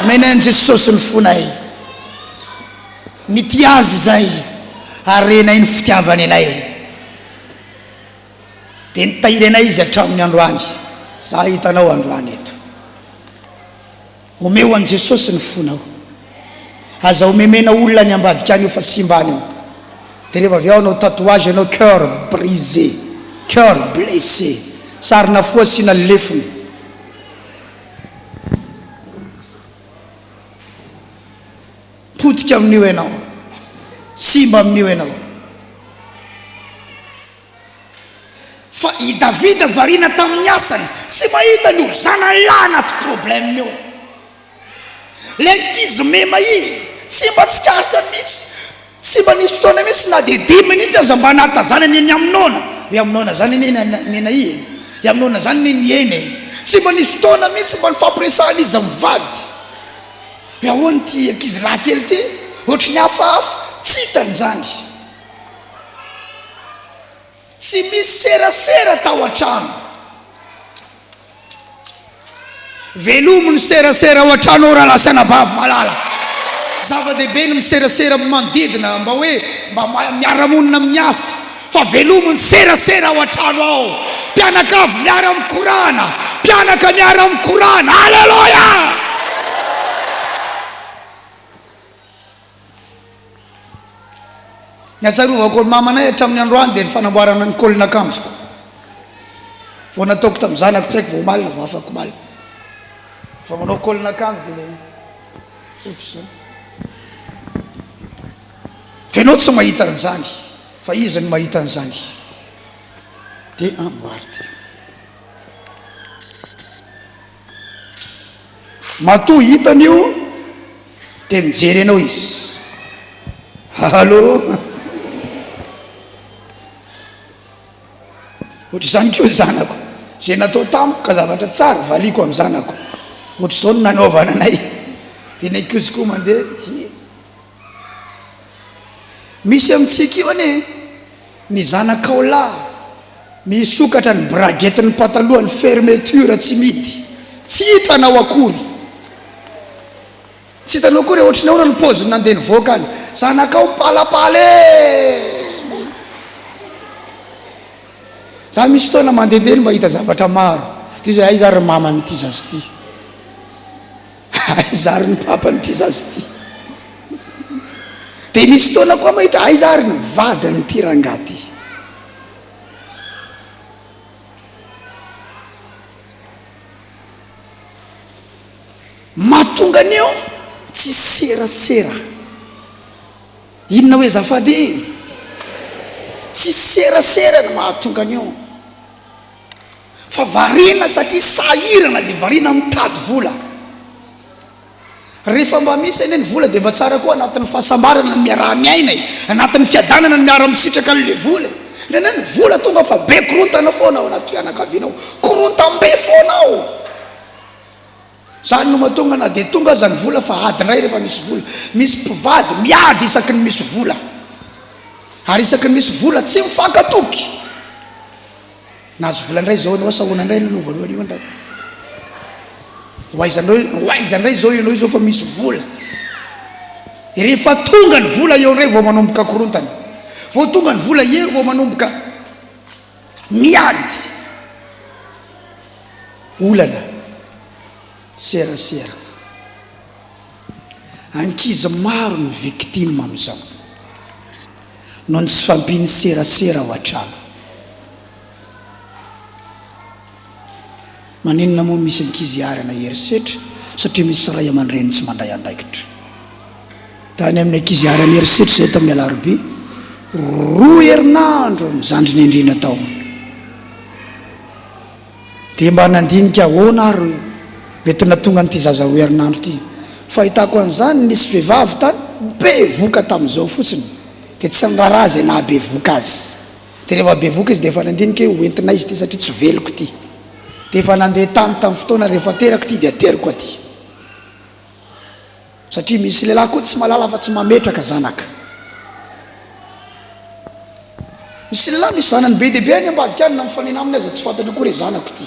[SPEAKER 2] menay an' Jesosy ny fonay mity azy zay ary renay ny fitiavany anay dia nitahiry anay izy hatraminy androany za hitanao androany eto omeo an' Jesosy ny fonao aza omemena olona ny ambadika any io fa simbany io dia rehefa avy ao anao tatouage anao cœur brisé cœur blessé sarina fo asiana lefony potika amin'io ianao simba amin'io ianao fa i Davida variana tamin'ny asany tsy mahita ny zana lahy anaty problème io le ankizy mema i tsy mba tsy karitra mihitsy tsy mba nisy fotoana mihitsy na dia 10 minutes aza mba natazanany eny aminona hoe aminona zany nena i aminona zany ny eny tsy mba nisy fotoana mihitsy mba nifampiresahana izy mivady hoe ahoany ty ankizy lahy kely ty ohatry ny hafahafa tsy hitany zany tsy misy serasera tao an-trano velomo ny serasera ao an-trano raha lasana bavy malala zava-dehibe ny miserasera manodidina mba hoe mba miara-monina amin'ny afo fa velomo ny serasera ao an-trano ao mpianakavy miara mikorana mpianaka miara mikorana alleluia ny atsarovako ny mamanay hatramin'ny androany dia ny fanamboarana ny kolina akamjoko vao nataoko tamin'ny zanako tsy haiko vao malina vao afako malina fa manao kolina akamjo dia le fenao tsy mahita an'izany fa izy ny mahita an'izany dia amboary ty matoa hitan'io dia mijery anao izy allo ohatry izany keo zanako zay natao tamiko ka zavatra tsara valiko amin'ny zanako ohatry izao no nanaovana anay dia naikozy koa mandeha misy amintsika io ane ny zanakao lahy misokatra ny braguette ny pataloha ny fermeture tsy mity tsy hitanao akory tsy hitanao akory ohatry ny ahoana ny pôzy nandeha nivoaka any zanakao palapale za misy fotoana mandehandeha mba hita zavatra maro ty zay ay zary mamanyity zazy ty ay zary ny papanyity zazy ty dia misy fotoana koa mahita ay zary ny vadiny ty rangaty mahatonga an'io tsy serasera inona hoe zafady iny tsy serasera ny mahatonga an'io fa variana satria sahirana dia variana mitady vola rehefa mba misy eny ny vola dia mba tsara koa anatin'ny fahasambarana ny miaraha miaina anatin'ny fiadanana ny miara misitraka n'le vola nena ny vola tonga fa be korontana foanao anaty fianakavianao korontam-be foanao zany no mahatonga na dia tonga zany vola fa adindray rehefa misy vola, misy mpivady miady isaky ny misy vola, ary isaky ny misy vola tsy mifankatoky. Nahazo vola ndray zao anao asa ahoana ndray nanao voalohany io andao hoaizandray zao ianao zao fa misy vola. Rehefa tonga ny vola eo ndray vao manomboka korontana, vao tonga ny vola eo vao manomboka miady. Olana serasera, ankizy maro ny victime amin'izao noho ny tsy fampiny serasera ao an-trano. Maninona moa misy ankizy arana herisetra satria misy ray aman-dreny tsy mandray andraikitra. Tany amin'ny ankizy arana herisetra zay tamin'ny alarobia 2 herinandro mizandry ny andrina tao, dia mba nandinika ahoana ary mety natonga nyity zaza 2 herinandro ty. Fahitako an'izany nisy vehivavy tany be voka tamin'izao fotsiny, dia tsy niraharaha zay na be voka azy. Dia rehefa be voka izy dia efa nandinika hoe hoentina izy ty satria tsy veloko ty, dia efa nandeha tany tamin'ny fotoana rehefa terako ty dia ateriko aty, satria misy lehilahy koa tsy malala fa tsy mametraka zanaka. Misy lehilahy misy zanany be dehibe any ambadika any na mifanena aminy aza tsy fantany akory zanako ty,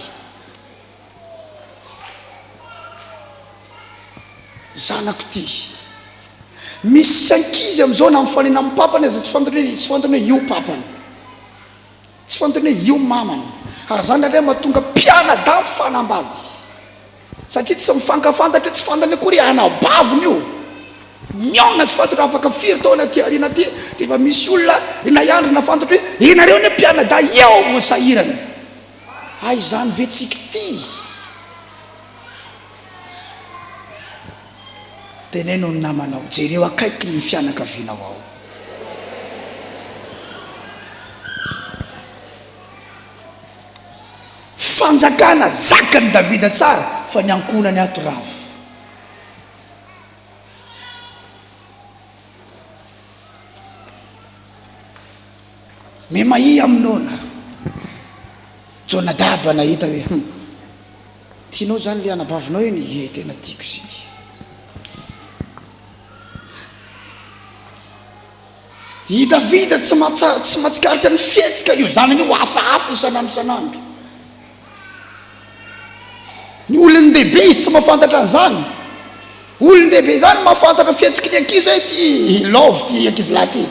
[SPEAKER 2] zanako ty. Misy ankizy am'izao na mifanena amin'ny papany aza tsy fantany hoe io papany, tsy fantany hoe io mamany, ary zany indray mahatonga mpianada mifanambady satria tsy mifankafantatra, tsy fantany akory anabaviny io miona, tsy fantatra afaka firy taona ty arina ty. Dia efa misy olona na iandro na fantatra hoe enareo ny mpianada eo vo sahirana. Ay zany vetsika ty. Teneno ny namanao, jereo akaiky ny fianakavianao ao. Fanjakana zakany Davida tsara fa niankonany ato ravo. Me mahi aminona Jonadaba nahita hoe tianao zany le anabavinao iny, tena tiako ziny. I Davida tsy mahatsikaritra ny fihetsika io zanany io hafahafa isanandro. Ny olon-dehibe izy tsy mahafantatra an'izany. Olon-dehibe zany mahafantatra fihetsiky ny ankizy hoe ty love ty ankizy lahy ty,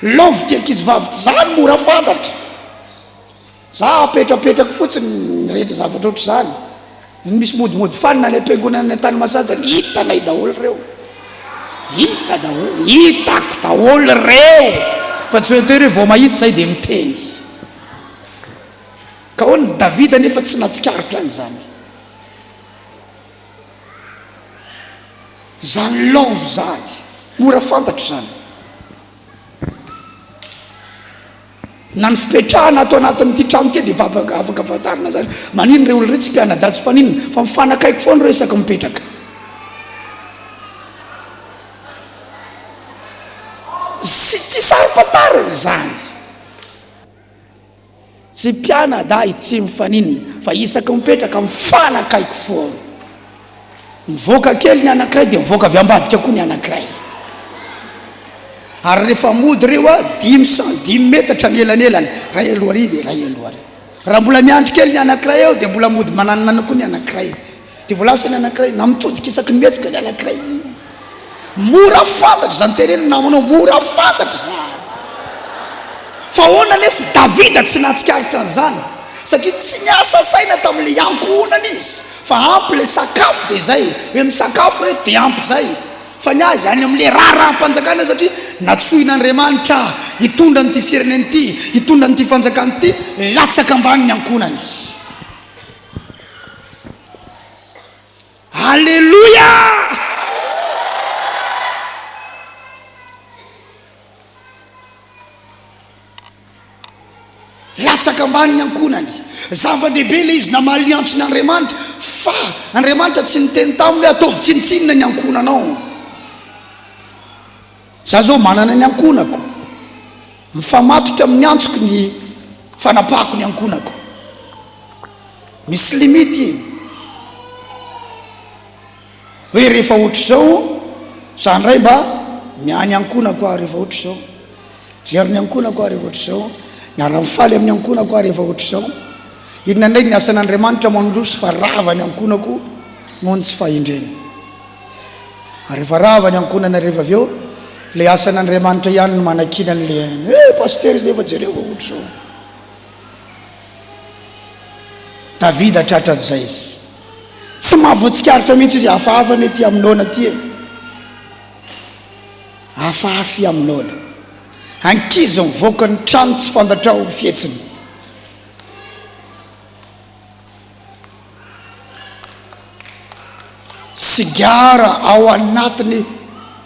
[SPEAKER 2] love ty ankizy vavy ty, zany mora fantatra. Za apetrapetrako fotsiny rehetra zavatra ohatry zany, misy modimody fanina ny ampiangonana ny tany masajany, hitanay daholo reo, hita daholo, hitako daholo reo, fa tsy hoe toery vao mahita zay dia miteny. Ka hoany Davida nefa tsy nahatsikaritra an'izany. Zany love zany mora fantatra zany. Na ny fipetrahana atao anatin'ity trano ty dia afaka fantarina zany. Manino reo olona reo tsy mpianadatsy fa ninona fa mifanakaiky foana reo isaky mipetraka. Tsy sarom-patara zany. Tsy mpianadahy tsy mifaninona fa isaky mipetraka mifanakaiky foana. Mivoaka kely ny anankiray dia mivoaka avy ambadika koa ny anankiray. Ary rehefa mody reo 5 metatra ny elanelany, ray aloha dia ray aloha. Raha mbola miandry kely ny anankiray eo dia mbola mody mananonana koa ny anankiray. Dia voalasa ny anankiray na mitodika isaky ny metsika ny anankiray. Mora fantatra zany teneno namanao, mora fantatra zany. Fa hoana nefa Davida tsy nahatsikaritra an'izany satria tsy niasa saina tamin'le ankohonana izy, fa ampy le sakafo dia zay, hoe misakafo reto dia ampy zay. Fa ny azy any amin'le raha-panjakana satria natsoin'Andriamanitra hitondra n'ity fireneny ity, hitondra n'ity fanjakana ity, latsaka ambany ny ankonany. Alleluia! Latsaka ambany ny ankonany. Zava-dehibe le izy namaly ny antso ny Andriamanitra, fa Andriamanitra tsy niteny taminy hoe ataovy tsinitsinina ny ankonanao. Za zao manana ny ankonako, mifamatrika amin'ny antsoko ny fanapahako ny ankonako. Misy limity, hoe rehefa ohatr'izao zany ray mba miany ankona koa rehefa ohatr'izao jeriny ankona koa rehefa ohatr'izao miara-mifaly amin'ny ankona koa rehefa ohatr'izao inona ndray ny asan'Andriamanitra mandroso fa ravany ankonako noho ny tsy fahindrena rehefa ravany ankonana rehefa avy eo le asan'Andriamanitra ihany no manakina n'le paster izy rehefa jereo ohatr'izao Davida tratran'izay izy tsy mahavoatsikaritra mihitsy izy hafahafa ny ety aminona ty hafahafy aminona ankizy mivoaka ny trano tsy fantatrao fietsiny sigara ao anatiny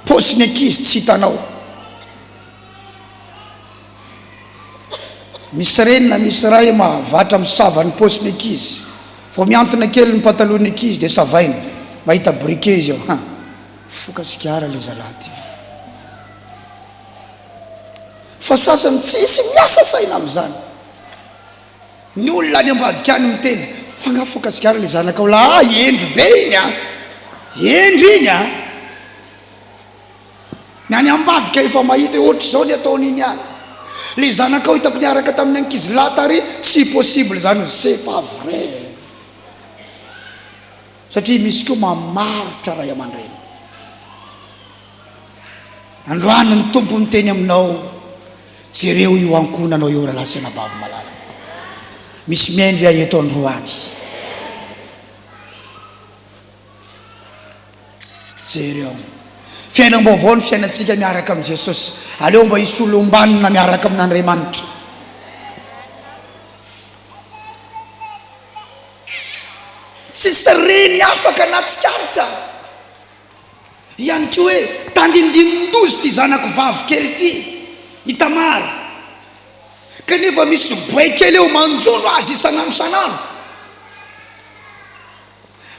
[SPEAKER 2] posiny ankizy tsy hitanao misy renina misy ray mahavatra misavany posiny ankizy vao miantona kely ny patalony ankizy dia savainy mahita briquet izy ao foka sigara le zalahy ty fa sasany tsisy miasa saina amin'izany ny olona any ambadika any miteny fa nga foka sigara le zanakao la endry be iny endry iny ny any ambadika efa mahita ohatr'izao ny ataon'iny any le zanakao hitako niaraka tamin'ny ankizy latary tsy possible zany c'est pas vrai satria misy koa mamarotra ray aman-dreny androany ny tompo miteny aminao jereo io ankonanao eo raha lasana bavy malala misy miainy via eto androany jereo fiainam-baovao ny fiainantsika miaraka amin'i Jesosy aleo mba hisy olo ombanina miaraka amin'Andriamanitra tsisy reny afaka natsikaritra ihany koa hoe tandindimindosy ty zanako vavy kely ty i Tamara kanefa misy boay kely eo manjono azy isan'andro isan'andro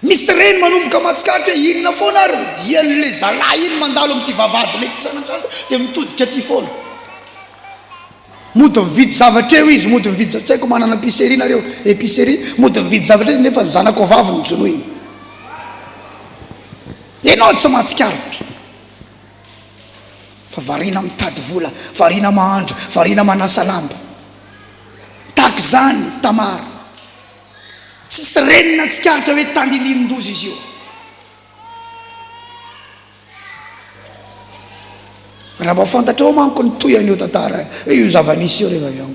[SPEAKER 2] misy reny manomboka matsikaritra hoe inona foana ary dia le zalahy iny mandalo amin'ity vavady mety isan'andro dia mitodika ty foana mody mividy zavatra eo izy mody mividy tsy haiko manana épicerie nareo épicerie mody mividy zavatra eo nefa ny zanako vavy ny jono iny ianao tsy mahatsikaritra fa varina mitady vola varina mahandro varina manasa lamba tak zany Tamara tsisy renina tsikaritra hoe tandinimin-dozy izy io raha mba fantatra ao manko ny toy an'io tantara io zava-nisy io rehefa avy ao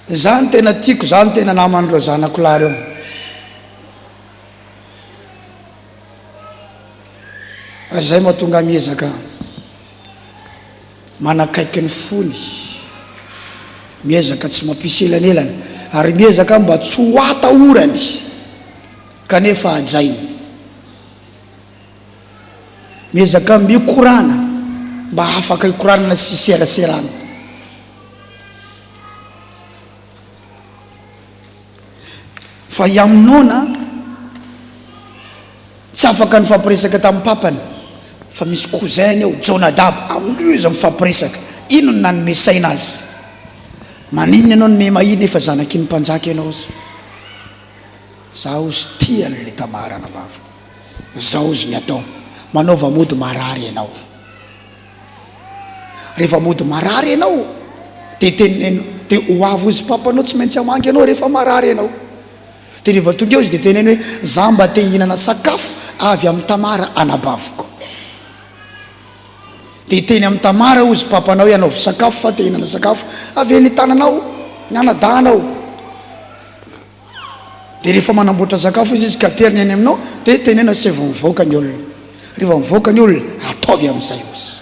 [SPEAKER 2] zany tena tiako zany tena namandreo zanako lahy reo zay mahatonga miezaka manakaiky ny fony miezaka tsy mampisy elanelany ary miezaka mba tsy ho atahorany kanefa ajainy miezaka mikorana mba afaka ikoranana sy seraserana fa iaminona tsy afaka nifampiresaka tamin'ny papany fa misy cousin eo Jonadab amin'io izy mifampiresaka ino ny nanome saina azy maninona ianao nome mahiny efa zanakiny mpanjaka ianao zaho izy tiany le Tamara nabava zao izy ny atao manaova mody marary ianao rehefa mody marary ianao dia teneneno dia ho avo izy papanao tsy maintsy hamangy ianao rehefa marary ianao dia rehefa tonga eo izy dia teneny hoe za mba te hihinana sakafo avy amin'ny Tamara anabaviko dia teny amin'ny Tamara ozy papanao ianaovy sakafo fa te hihinana sakafo avy any tananao ny anadanao dia rehefa manamboatra sakafo izy ka teriny any aminao dia tenena sy vao mivoaka ny olona rehefa mivoaka ny olona ataovy amin'izay ozy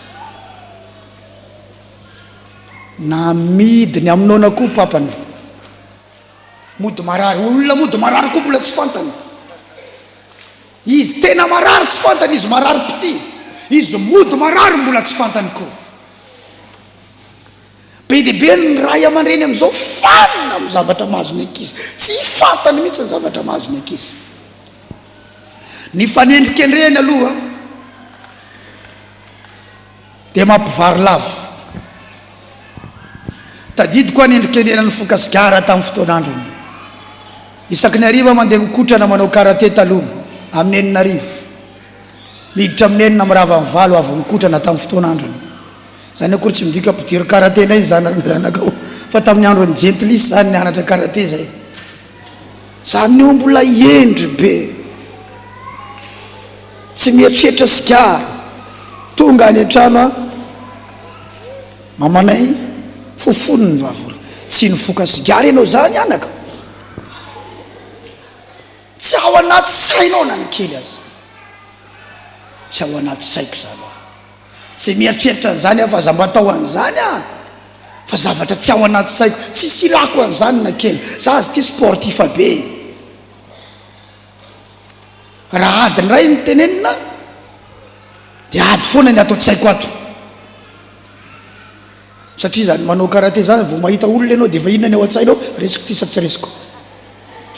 [SPEAKER 2] na midiny aminona koa papany mody marary olona mody marary koa mbola tsy fantany izy tena marary tsy fantany izy marary pity izy mody marary mbola tsy fantany koa be dia be ny ray aman-dreny amin'izao fanina amin'ny zavatra mahazony ankizy tsy fantany mihitsy ny zavatra mahazony ankizy ny fanendrikendreny aloha dia mampivary lavo tadidy koa nendrikendrena ny foka sigara tamin'ny fotoan'androny isaky ny ariva mandeha mikotrana manao karaté taloha amin'ny enina arivo miditra amin'ny enina mirava amin'ny valo avy mikotrana tamin'ny fotoan'androny zany akory tsy midika mpidiry karaté nay zanakao fa tamin'ny andro ny gentlis zany nianatra karaté zay zany io mbola endry be tsy mieritreritra sigara tonga any an-trano mamanay fofonony vavolo tsy nifoka sigara ianao zany anaka tsy ao anaty sainao na ny kely azy tsy ao anaty saiko zany tsy mieritreritra an'izany aho fa za mba tao an'izany a fa zavatra tsy ao anaty saiko tsy silako an'izany na kely za azy ty sportif be raha adiny ray ny tenenina dia ady foana ny atao tsaiko ato satria zany manao karaté zany vao mahita olona ianao dia efa inona ny ao an-tsainao resiko ty sa tsy resiko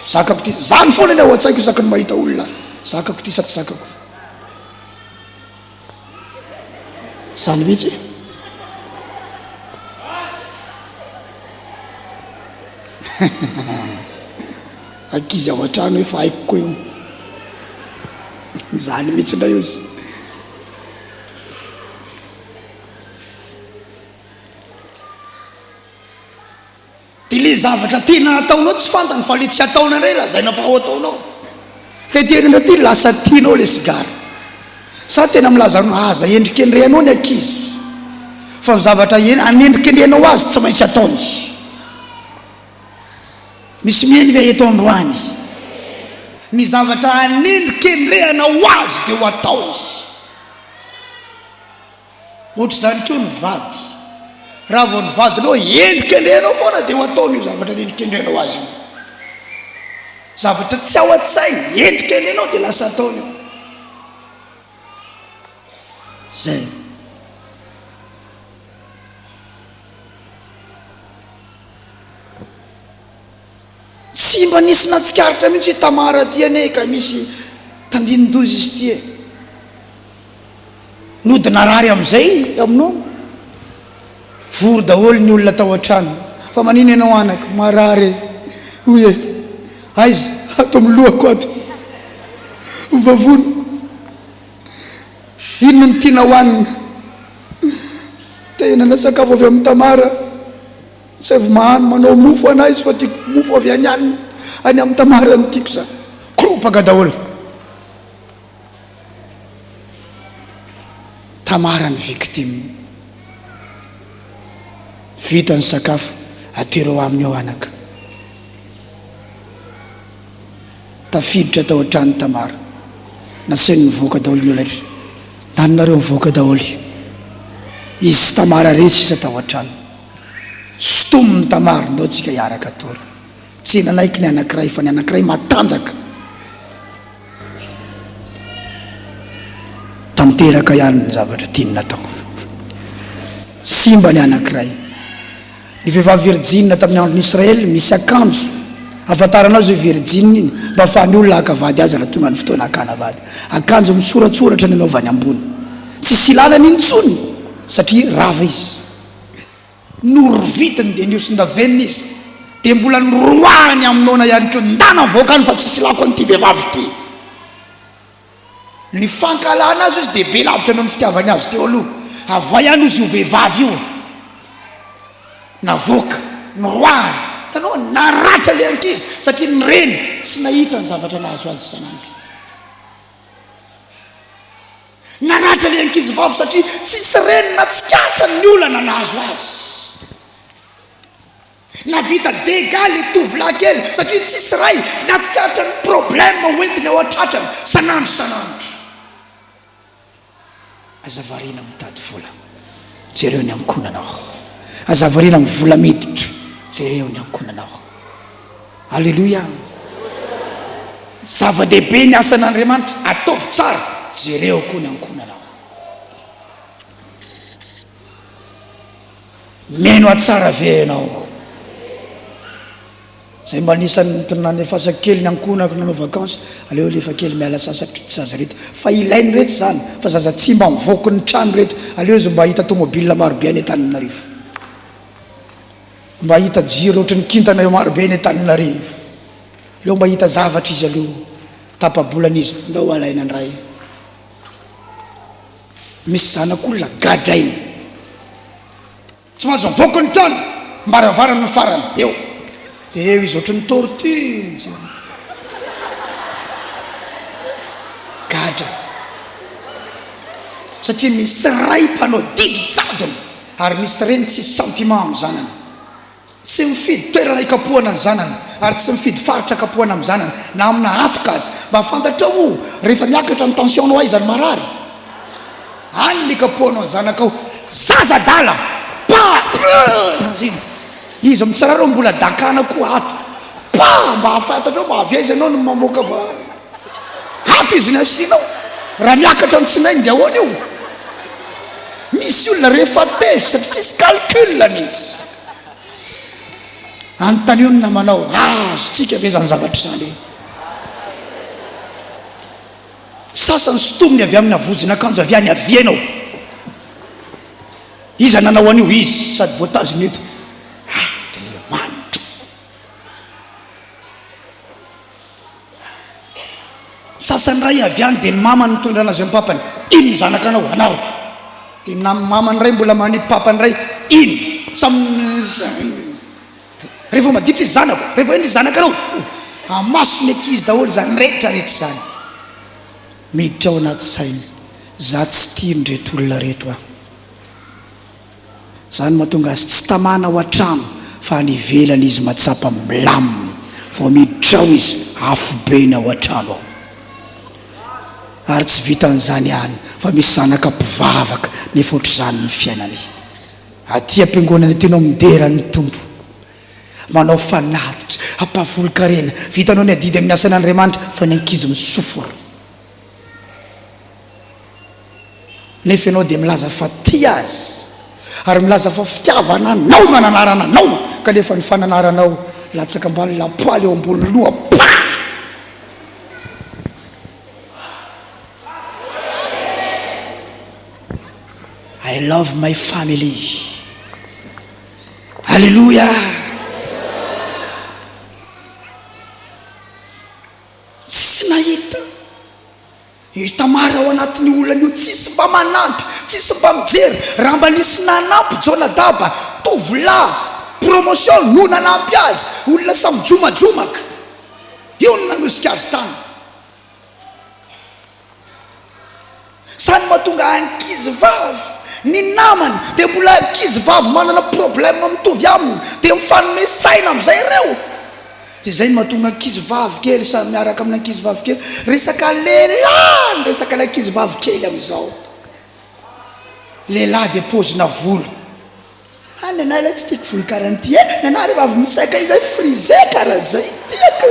[SPEAKER 2] zakako ty zany foana ny ao an-tsaiko isaky ny mahita olona zakako ty sa tsy zakako zany mihitsy akizy ao an-trano hoe fa haiko koa io zany mihitsy ndray io zy dia le zavatra tena ataonao tsy fantany fa le tsy ataona indray lazaina fa ao ataonao teterina ty lasa tianao le sigara sa tena milaza aza endrika endrehanao ny akizy fa ny zavatra anendrika endrehanao azy tsy maintsy ataony misy mieny ve eto androany ny zavatra anendrika endrehanao azy dia ho ataony ohatra zany keo ny vady raha vao ny vadinao endrika endrehanao foana dia ho ataony io zavatra anendrika endrehanao azy io zavatra tsy ao an-tsainy endrika endrehanao dia lasa ataony io zay tsy mba nisy natsikaritra mihitsy hoe tamara ty ane ka misy tandinin-dozy izy ty e nodina rary amin'izay aminao vory daholo ny olona tao an-trano fa manino ianao anaka marary hoy e aiza ato milohako ato vavono inona ny tiana hoanina tena na sakafo avy amin'ny tamara savy mahany manao mofo ana izy fa tiako mofo avy any any amin'ny tamara ny tiako za koropaka daholo tamara ny victime vita ny sakafo atereo aminy ao anaka tafiditra tao an-trano tamara nasainy nivoaka daholo ny olatra nanonareo mivoaka daholo izy tamara resy isa tao an-trano sotominy tamara ndao tsika hiaraka tory tsy nanaiky ny anankiray fa ny anankiray matanjaka tamiteraka ihany ny zavatra tiany natao simba ny anankiray ny vehivavy virjine tamin'ny andron'ny Israely misy akanjo afantarana azy hoe virjine iny mba ahafahany olona akavady azy raha tonga ny fotoana akanavady akanjo misoratsoratra ny anaovany ambony tsy silana ny intsony satria rava izy norovitany dia niosondavenina izy dia mbola noroahany aminona ihany keo ndana voakany fa tsy silako an'ity vehivavy ity ny fankalana azy izy dia be lavitra anao ny fitiavany azy teo aloha avay ihany izy io vehivavy io navoaka noroahany tanao naratra le ankizy satria ny reny tsy nahita ny zavatra nahazo azy sanandro naratra le ankizy vavy satria tsisy reny natsikatra ny olana nahazo azy navita dega le tovolahy kely satria tsisy ray natsikatra ny problème hoentiny ao an-tratrany sanandro azavarina mitady vola jereo ny ankonanao azavarina mivola miditra jereo ny ankonanao alleluia zava-dehibe ny asan'Andriamanitra ataovy tsara jereo koa ny ankonanao meno atsara ve ianao zay mba nisan'ny tonany efasaka kely ny ankonako nanao vakansa aleo lefa kely miala sasatra tsy zaza reto fa ilainy reto zany fa zaza tsy mba mivoky ny trano reto aleo zo mba hita tomobile marobe any Antananarivo mba hita jiro ohatry ny kintana marobe any Antananarivo leo mba hita zavatra izy aleo tapabolana izy ndao alaina andray misy zanak'olona gadrainy tsy mahazo mivoaka ny trano mbaravarana ny farany eo dia eo izy ohatry ny tortue gadra satria misy ray mpanao didy jadony ary misy reny tsy sentiment amin'ny zanany tsy mifidy toerana ikapohana ny zanany ary tsy mifidy faritra kapohana amin'ny zanany na amina atoka azy mba fantatra mo rehefa miakatra ny tensionnao aizany marary any ny kapohanao ny zanakao zazadala pa izy mitsarareo mbola dakana koa ato pa mba hafantatra mba aviaizy anao no mamoaka va ato izy ny asianao raha miakatra ny tsinainy dia ahoana io misy olona rehefa tezy satria tsisy calcul mihitsy anontany io na manao azotsika ve zany zavatra zany sasany sotominy avy amin'ny avozina akanjo avy any avianao iza nanao an'io izy sady voatazony eto manitra sasany ray avy any dia ny mamany mitondra anazy amin'ny papany ino ny zanakanao anao dia na mamany ray mbola mani papany ray ino rehefa maditra izy zanako rehefa eny izy zanakanao amasony ankizy daholo zany rehetrarehetra zany miditra ao anaty sainy za tsy tia ndreto olona reto zany mahatonga azy tsy tamana ao an-trano fa ny velany izy matsapa milaminy vao miditra ao izy afobeny ao an-trano ao ary tsy vitan'izany ihany fa misy zanaka mpivavaka nefa ohatry zany ny fiainany aty am-piangonana tenao miderany tompo manao fanatitra ampahavoly-karena vitanao ny adidy amin'ny asan'Andriamanitra fa ny ankizy misofora nefa ianao dia milaza fa tia azy ary milaza fa fitiavana anao no ananarana anao kanefa ny fananaranao latsaka ambany lapoaly eo ambony loha pa I love my family halleluja tsy nahita tamara ao anatin'ny olana io tsisy mba manampy tsisy mba mijery raha mba nisy nanampy jonadaba tovolahy promotion no nanampy azy olona samy jomajomaka io no nanosika azy tany sany mahatonga ankizy vavy ny namany dia mbola ankizy vavy manana problème mitovy aminy dia mifanome saina amin'izay ireo dia zay no mahatonga ankizy vavy kely samy miaraka amin'ny ankizy vavy kely resaka lehilahy resaka ny ankizy vavy kely amin'izao lehilahy dia pozina volo ny anay ilay tsy tiako volo karan'ity ny anay rehefa avy misaika izay frisé karaha zay tiaka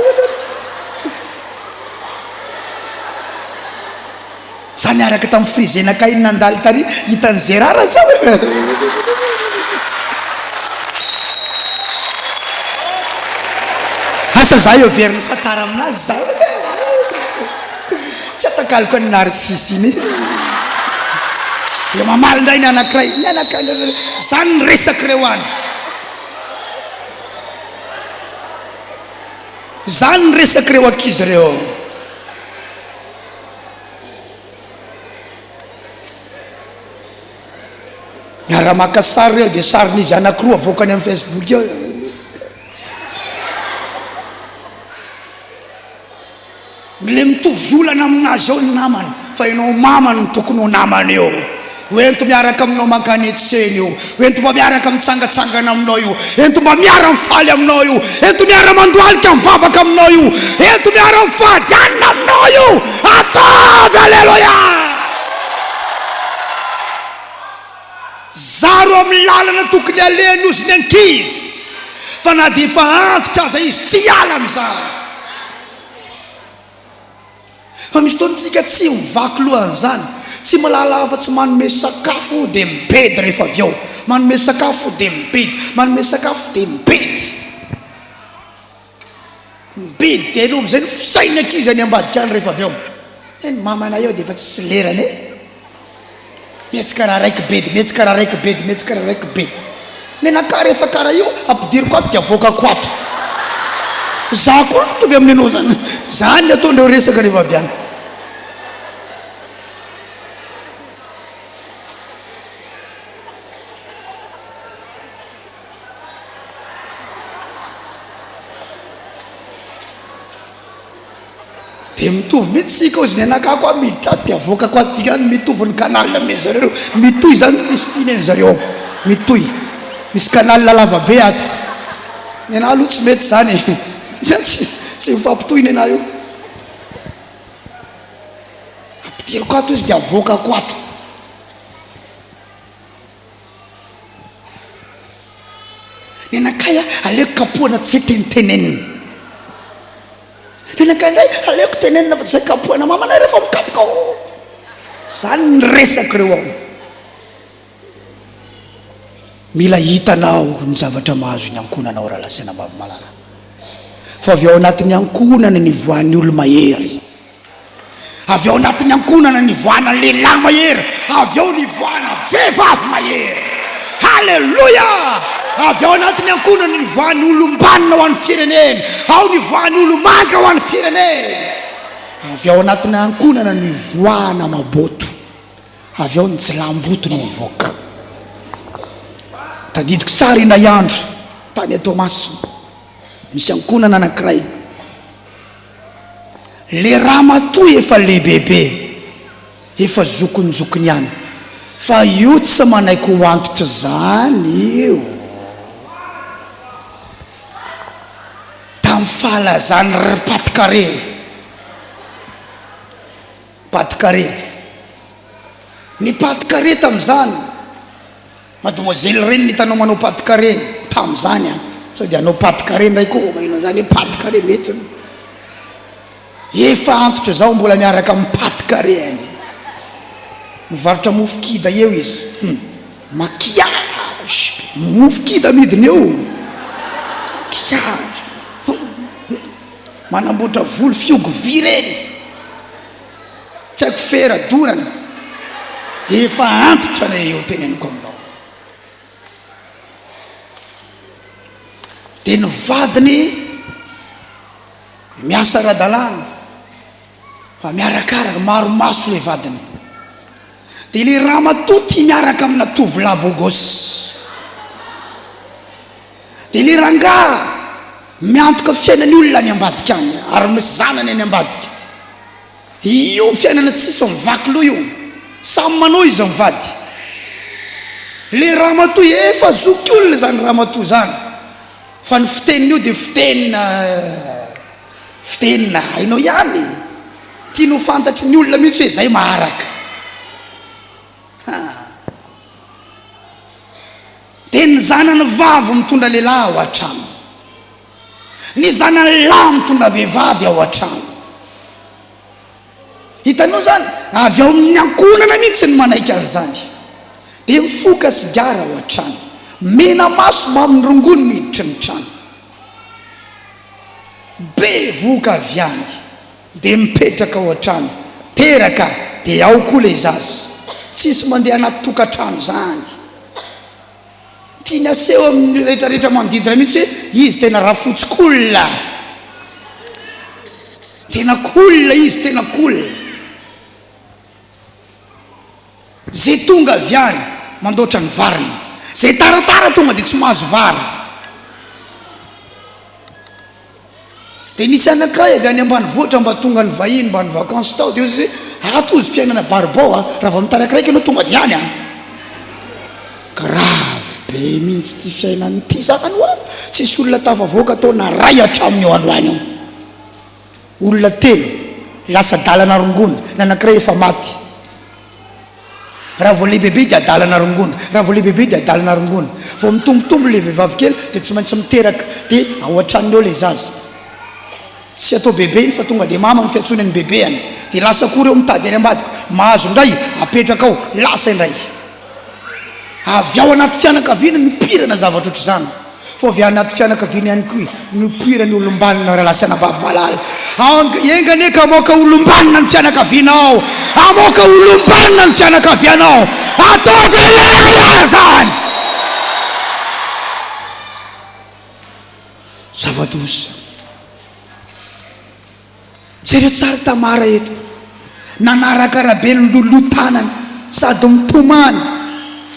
[SPEAKER 2] za niaraka tamin'ny frisé-naka iny nandalo tary hitan'ny Gérard zao asa za eo veriny fatara aminazy za tsy atakaliko any narsisy iny dia mamaly indray ny anankiray zany ny resaky reo andro zany ny resaky reo ankizy reo miara-maka sary reo dia sarin'izy anankiroa avoakany amin'ny Facebook eo le mitovy olana aminazy ao ny namany fa ianao mamany ny tokony ho namany eo hoento miaraka aminao mankany etseny io hoento mba miaraka mitsangatsangana aminao io ento mba miara mifaly aminao io ento miara mandoalika mivavaka aminao io ento miara mifahadianina aminao io ataovy alleluia zaro amin'ny lalana tokony aleny ozy ny ankizy fa na dia efa antoka aza izy tsy ala amin'izany fa misy fotoantsika tsy mivaky lohan'izany tsy malala fa tsy manome sakafo dia mibedy rehefa avy ao manome sakafo dia mibedy manome sakafo dia mibedy dia aloha am'izay ny fisainy ankizy any ambadika any rehefa avy ao ny mamanay eo dia efa tsy lerany mihetsika raha raiky bedy mihetsika raha raiky bedy mihetsika raha raiky bedy ny anaka rehefa karaha io ampidiriko aby dia avoaka 4 za koa mitovy amin'ny anao zany zany ataondreo resaka rehefa avy any de mitovy mihitsy sika ozy ny anakako a miditra de avoaka ko atika any mitovy ny canal amen'ny zareo mitoy zany tistiny any zareo mitoy misy canal lavabe ato ny ana aloha tsy mety zany tsy mifampitoy ny ana io ampidiriko ato izy de avoaka ko ato ny anakay a aleko kapohana tsy teniteneniny ny anakay ndray aleko tenenina fa tsy zay kapohana mamana rehefa mikapoka zany ny resaky reo ao mila hitanao ny zavatra mahazo ny ankonanao raha lasena mavy malala fa avy ao anatin'ny ankonana ny voan'ny olo mahery avy ao anatin'ny ankonana ny voana lehilahy mahery avy ao ny voana vehivavy mahery halleloia avy ao anatin'ny ankonana ny voan'ny olombanina ho an'ny fireneny ao ny voan'ny olomanga ho an'ny fireneny avy ao anatin'ny ankonana ny voana maboto avy ao ny jilamboto ny mivoaka tadidiko tsara ina iandro tany Tomasina misy ankonana anankiray le raha matoy efa lehibebe efa zokonjokony ihany fa io tsy manaiko ho antitra zany io tamin'ny fahalazany patikare ny patikare tamin'izany mademoiselle reny nitanao manao patikare tamin'izany a sao de anao patikare ndray koa maino zany hoe patikare mety efa antitra zao mbola miaraka amin'ny patikare any mivarotra mofokida eo izy maquillage mofokida midiny eo maquillage manamboatra volo fiogo vy reny tsy haiko feradorana efa antitra na eo teneniko aminao de ny vadiny miasa radalana fa miarakaraka maro maso le vadiny de le raha matoty miaraka amina tovolahy bogosy de le rangaha miantoka fiainany olona any ambadika any ary misy zanany any ambadika io fiainana tsisy mivaky loha io samy manao izy mivady le raha matoy efa zoky olona zany raha matoy zany fa ny fiteniny io de fitenina hainao ihany tiano fantatry ny olona mihitsy hoe zay maharaka de ny zanany vavy mitondra lehilahy ao an-trano ny zanany lahy mitondra vehivavy ao an-trano hitanao zany avy ao amin'ny ankonana mihitsy ny manaiky an'izany de mifoka sigara ao an-trano mena maso maminy rongony miditra ny trano be voka avy any de mipetraka ao an-trano teraka de ao koa le zazy tsisy mandeha anaty tokantrano zany tiany aseho amin'ny rehetrarehetra manodidina mihitsy hoe izy tena rafotsikolona tena kolona izy tena kolona zay tonga avy any mandoatra ny variny zay taratara tonga de tsy mahazo vary de nisy anankiray avy any ambanivohitra mba tonga ny vahiny mba ny vacances tao de ozy ato izy fiainana barbao raha vao mitarakiraiky anao tonga de any grave be mihitsy ty fiainany ty zany hoa tsisy olona tafavoaka atao na ray atraminy eo androany ao olona telo lasa dalana rongony ny anankiray efa maty raha vao lehibehibe de adalana rongony raha vao lehibehibe de adalana rongony vao mitombotombo le vehivavy kely de tsy maintsy miteraka de ao an-tranony eo le zazy tsy atao bebe iny fa tonga de mama ny fiatsony ny bebe any de lasa koa reo mitady any ambadiko mahazo indray apetraka ao lasa indray avy ao anaty fianakaviana nipirana zavatra ohatry zany fa avy anaty fianakaviana ihany koa nipirany olombanina raha lasana bavy malala enganeka amoaka olombanina ny fianakavianao amoaka olombanina ny fianakavianao ataovy aleluia zany zava-doza jereo tsara Tamara eto nanaraka rabeny lolotanany sady mitomany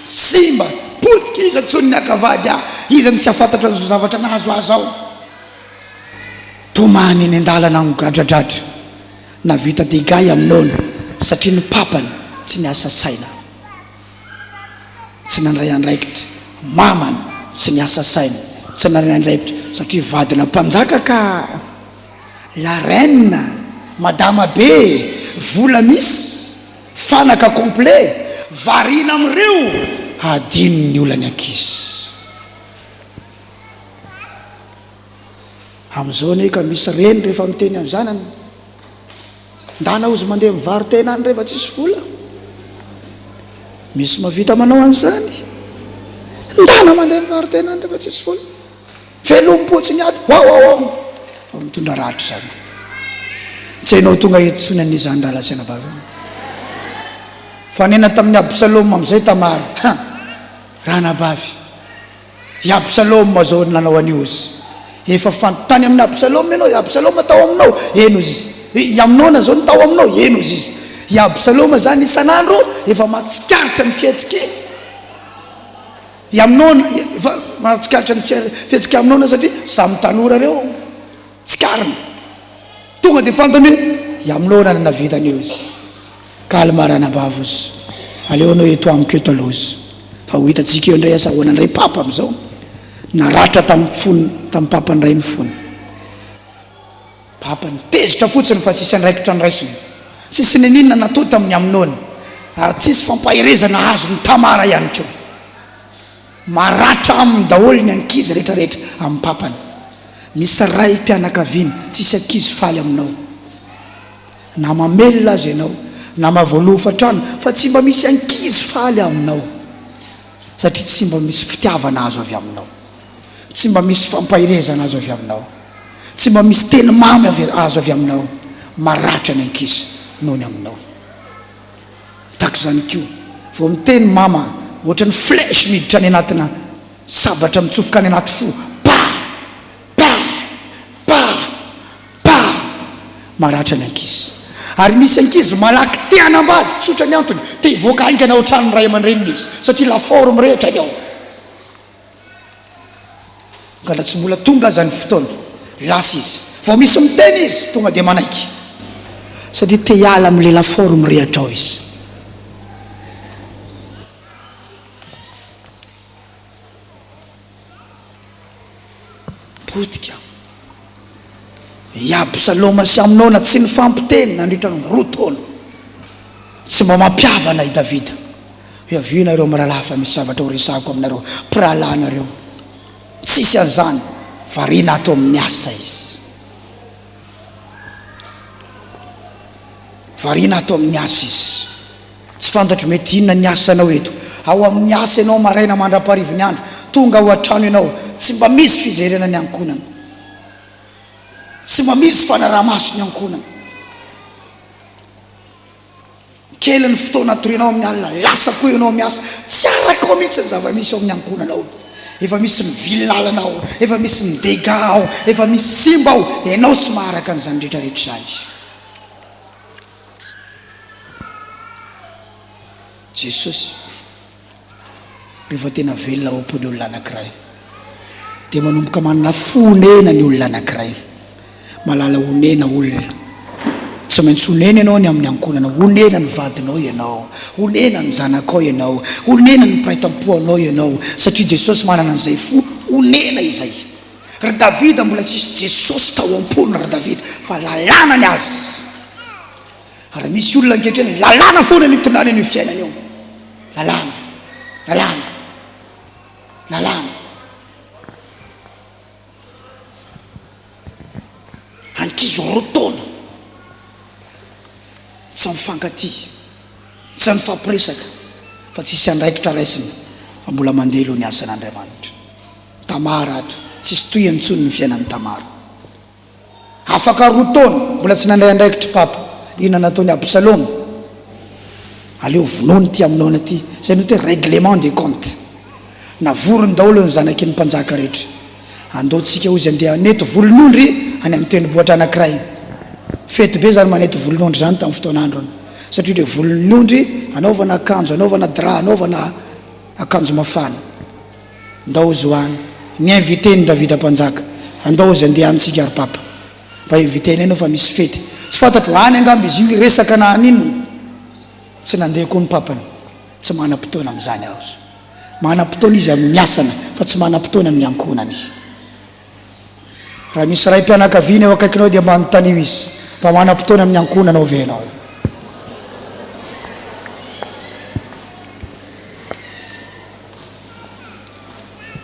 [SPEAKER 2] simba potika izy tsony akavady izany tsy afantatra ny zavatra nahazo azy ao tomany eny andalana ngogadradratra na vita degay amin'olo satria ny papany tsy niasa saina tsy nandray andraikitra mamany tsy niasa saina tsy nandray andraikitra satria vadina mpanjaka ka la reine madama be vola misy fanaka complet varina amireo adino ny olany ankizy am'izao ne ka misy reny rehefa miteny amin'ny zanany ndana ozy mandeha mivaro tena any rehefa tsisy vola misy mavita manao an'izany ndana mandeha mivaro tena any rehefa tsisy vola velom-potsiny ady ao fa mitondra ratro zany tsy hainao tonga etsony an'izany raha lasena bavy fa nena tamin'ny Absaloma am'izay Tamara raha nabavy i Absaloma zao nanao an'io izy efa fantany amin'ny Absaloma ianao Absaloma tao aminao eno izy aminao zao ny tao aminao eno izy i Absaloma zany isan'andro efa matsikaritra ny fihetsika i aminao efa matsikaritra ny fihetsika aminao satria samy tanora reo tsikarina tonga dia fantany hoe i aminao nanana vitan'io izy kalmarana bavo izy aleonao eto amiko eto aloha izy fa ho hitatsika eo indray asahoana ndray papa am'izao naratra tamin'ny fony tamin'ny papa ndray ny fony papa nitezitra fotsiny fa tsisy andraikitra ny raisiny tsisy neninona natao tamin'ny aminony ary tsisy fampahirezana azo ny Tamara ihany keo maratra amin'ny daholo ny ankizy rehetrarehetra amin'ny papany misy ray mpianakaviany tsisy ankizy faly aminao na mamelona azy ianao na mahavoalofa trano fa tsy mba misy ankizy faly aminao satria tsy mba misy fitiavana azo avy aminao tsy mba misy fampahirezana azo avy aminao tsy mba misy teny mamy azo avy aminao maratra ny ankizy noho ny aminao tak zany kio vao miteny mama ohatran'ny flèche miditra any anatina sabatra mitsofoka any anaty fo maratra ny ankizy ary misy ankizy malaky te anambady tsotra ny antony te hivoaka aingana ao trano ray aman-dreniny izy satria lafaoro mirehetra ny ao ngala tsy mbola tonga zany fotoana lasa izy vao misy miteny izy tonga dia manaiky satria te hiala amin'le lafaoro mirehatra ao izy potika i Absaloma sy aminao na tsy ny fampiteny nandritra ny roa taona tsy mba mampiavana i Davida hoe avinareo mirahalahy fa misy zavatra ho resahako aminareo pirahalahnareo tsisy an'izany variana atao amin'ny asa izy variana atao amin'ny asa izy tsy fantatro mety inona ny asanao eto ao amin'ny asa ianao maraina mandra-parivony andro tonga ao an-trano ianao tsy mba misy fizerena ny ankonana tsy mba misy fanaraha-maso ny ankonana kely ny fotoana torianao amin'ny alina lasa koa ianao miasa tsy araka ao mihitsy ny zava-misy ao amin'ny ankonanao efa misy ny vilinalana ao efa misy ny dega ao efa misy simba ao ianao tsy maharaka an'izany rehetrarehetra zany Jesosy rehefa tena velona ao am-pony olona anankiray dia manomboka manana fonena ny olona anankiray malala honena olona tsy maintsy honena ianao ny amin'ny ankonana honena ny vadinao ianao honena ny zanakao ianao honena ny piraitam-poanao ianao satria Jesosy manana an'izay fo honena izay ry Davida mbola tsisy Jesosy tao am-pony ry Davida fa lalàna ny azy ary misy olona ankehitriny lalàna foana ny tondrany an'io fiainana io lalàna lalàna lalàna ankizy roa taona tsy mifankaty tsy mifampiresaka fa tsisy andraikitra raisiny fa mbola mandeha aloha ny asan'Andriamanitra Tamara ato tsisy toy antsony ny fiainan'ny Tamara afaka roa taona mbola tsy nandray andraikitra papa ina nataony Absaloma aleo vonony ty aminao na ty zay ny hoe règlement des comptes navorony daholo ny zanaky ny mpanjaka rehetra andaotsika ozy andeha neto volonondry any amin'ny tendrombohitra anankiray fety be zany manety volonondry zany tamin'ny fotoanandro satria le volonondry anaovana akanjo anaovana dra anaovana akanjo mafana ndao izy hoany ny inviteny Davida Mpanjaka andao izy andeha antsika ary papa mba inviteny anao fa misy fety tsy fantatro any angamby izy io resaka na anino tsy nandeha koa ny papany tsy manam-potoana amin'izany aho izy manam-potoana izy amin'ny asana fa tsy manam-potoana amin'ny ankonana izy raha misy ray mpianakaviana eo akaikinao dia manontany io izy mba manam-potoana amin'ny ankonana ao venao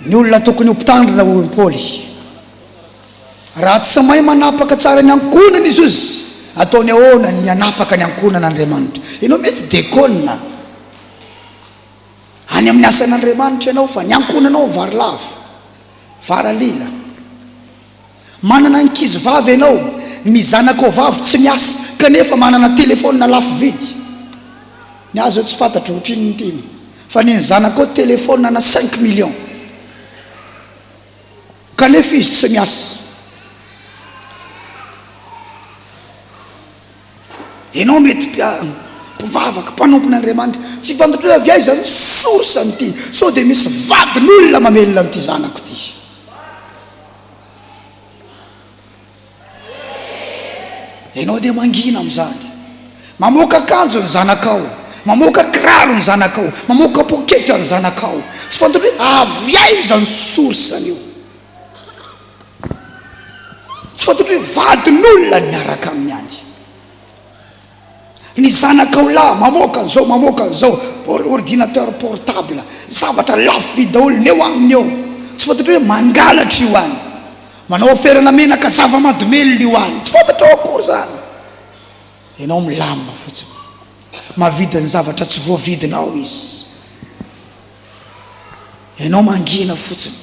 [SPEAKER 2] ny olona tokony hompitandrina hoy Paoly raha tsy mahay manapaka tsara ny ankonana izy ozy ataony ahoana ny anapaka ny ankonana Andriamanitra ianao mety dekona any amin'ny asan'Andriamanitra ianao fa ny ankonanao vary lava varalila manana ankizy vavy ianao ny zanakao vavy tsy miasa kanefa manana telefônina lafo vidy ny azo tsy fantatro ohatrin'ny timy fa ny zanakao telefônina na 5 millions kanefa izy tsy miasa ianao mety mpivavaka mpanompon'Andriamanitra tsy fantatro hoe avy aiza ny source an'ity sao dia misy vadin'olona mamelona an'ity zanako ty ianao dia mangina amin'izany mamoaka akanjo ny zanakao mamoaka kiraro ny zanakao mamoaka poketra ny zanakao tsy fantatro hoe avy aiza ny source an'io tsy fantatro hoe vadin'olona ny miaraka amin'ny angy ny zanakao la mamoaka an'izao ordinateur portable zavatra lafo vidy daholo ny eo aminy eo tsy fantatro hoe mangalatra io any manao aferana menaka zava-madomelona io any tsy fantatro ao akory zany ianao milamina fotsiny mavidy ny zavatra tsy voavidinao izy ianao mangina fotsiny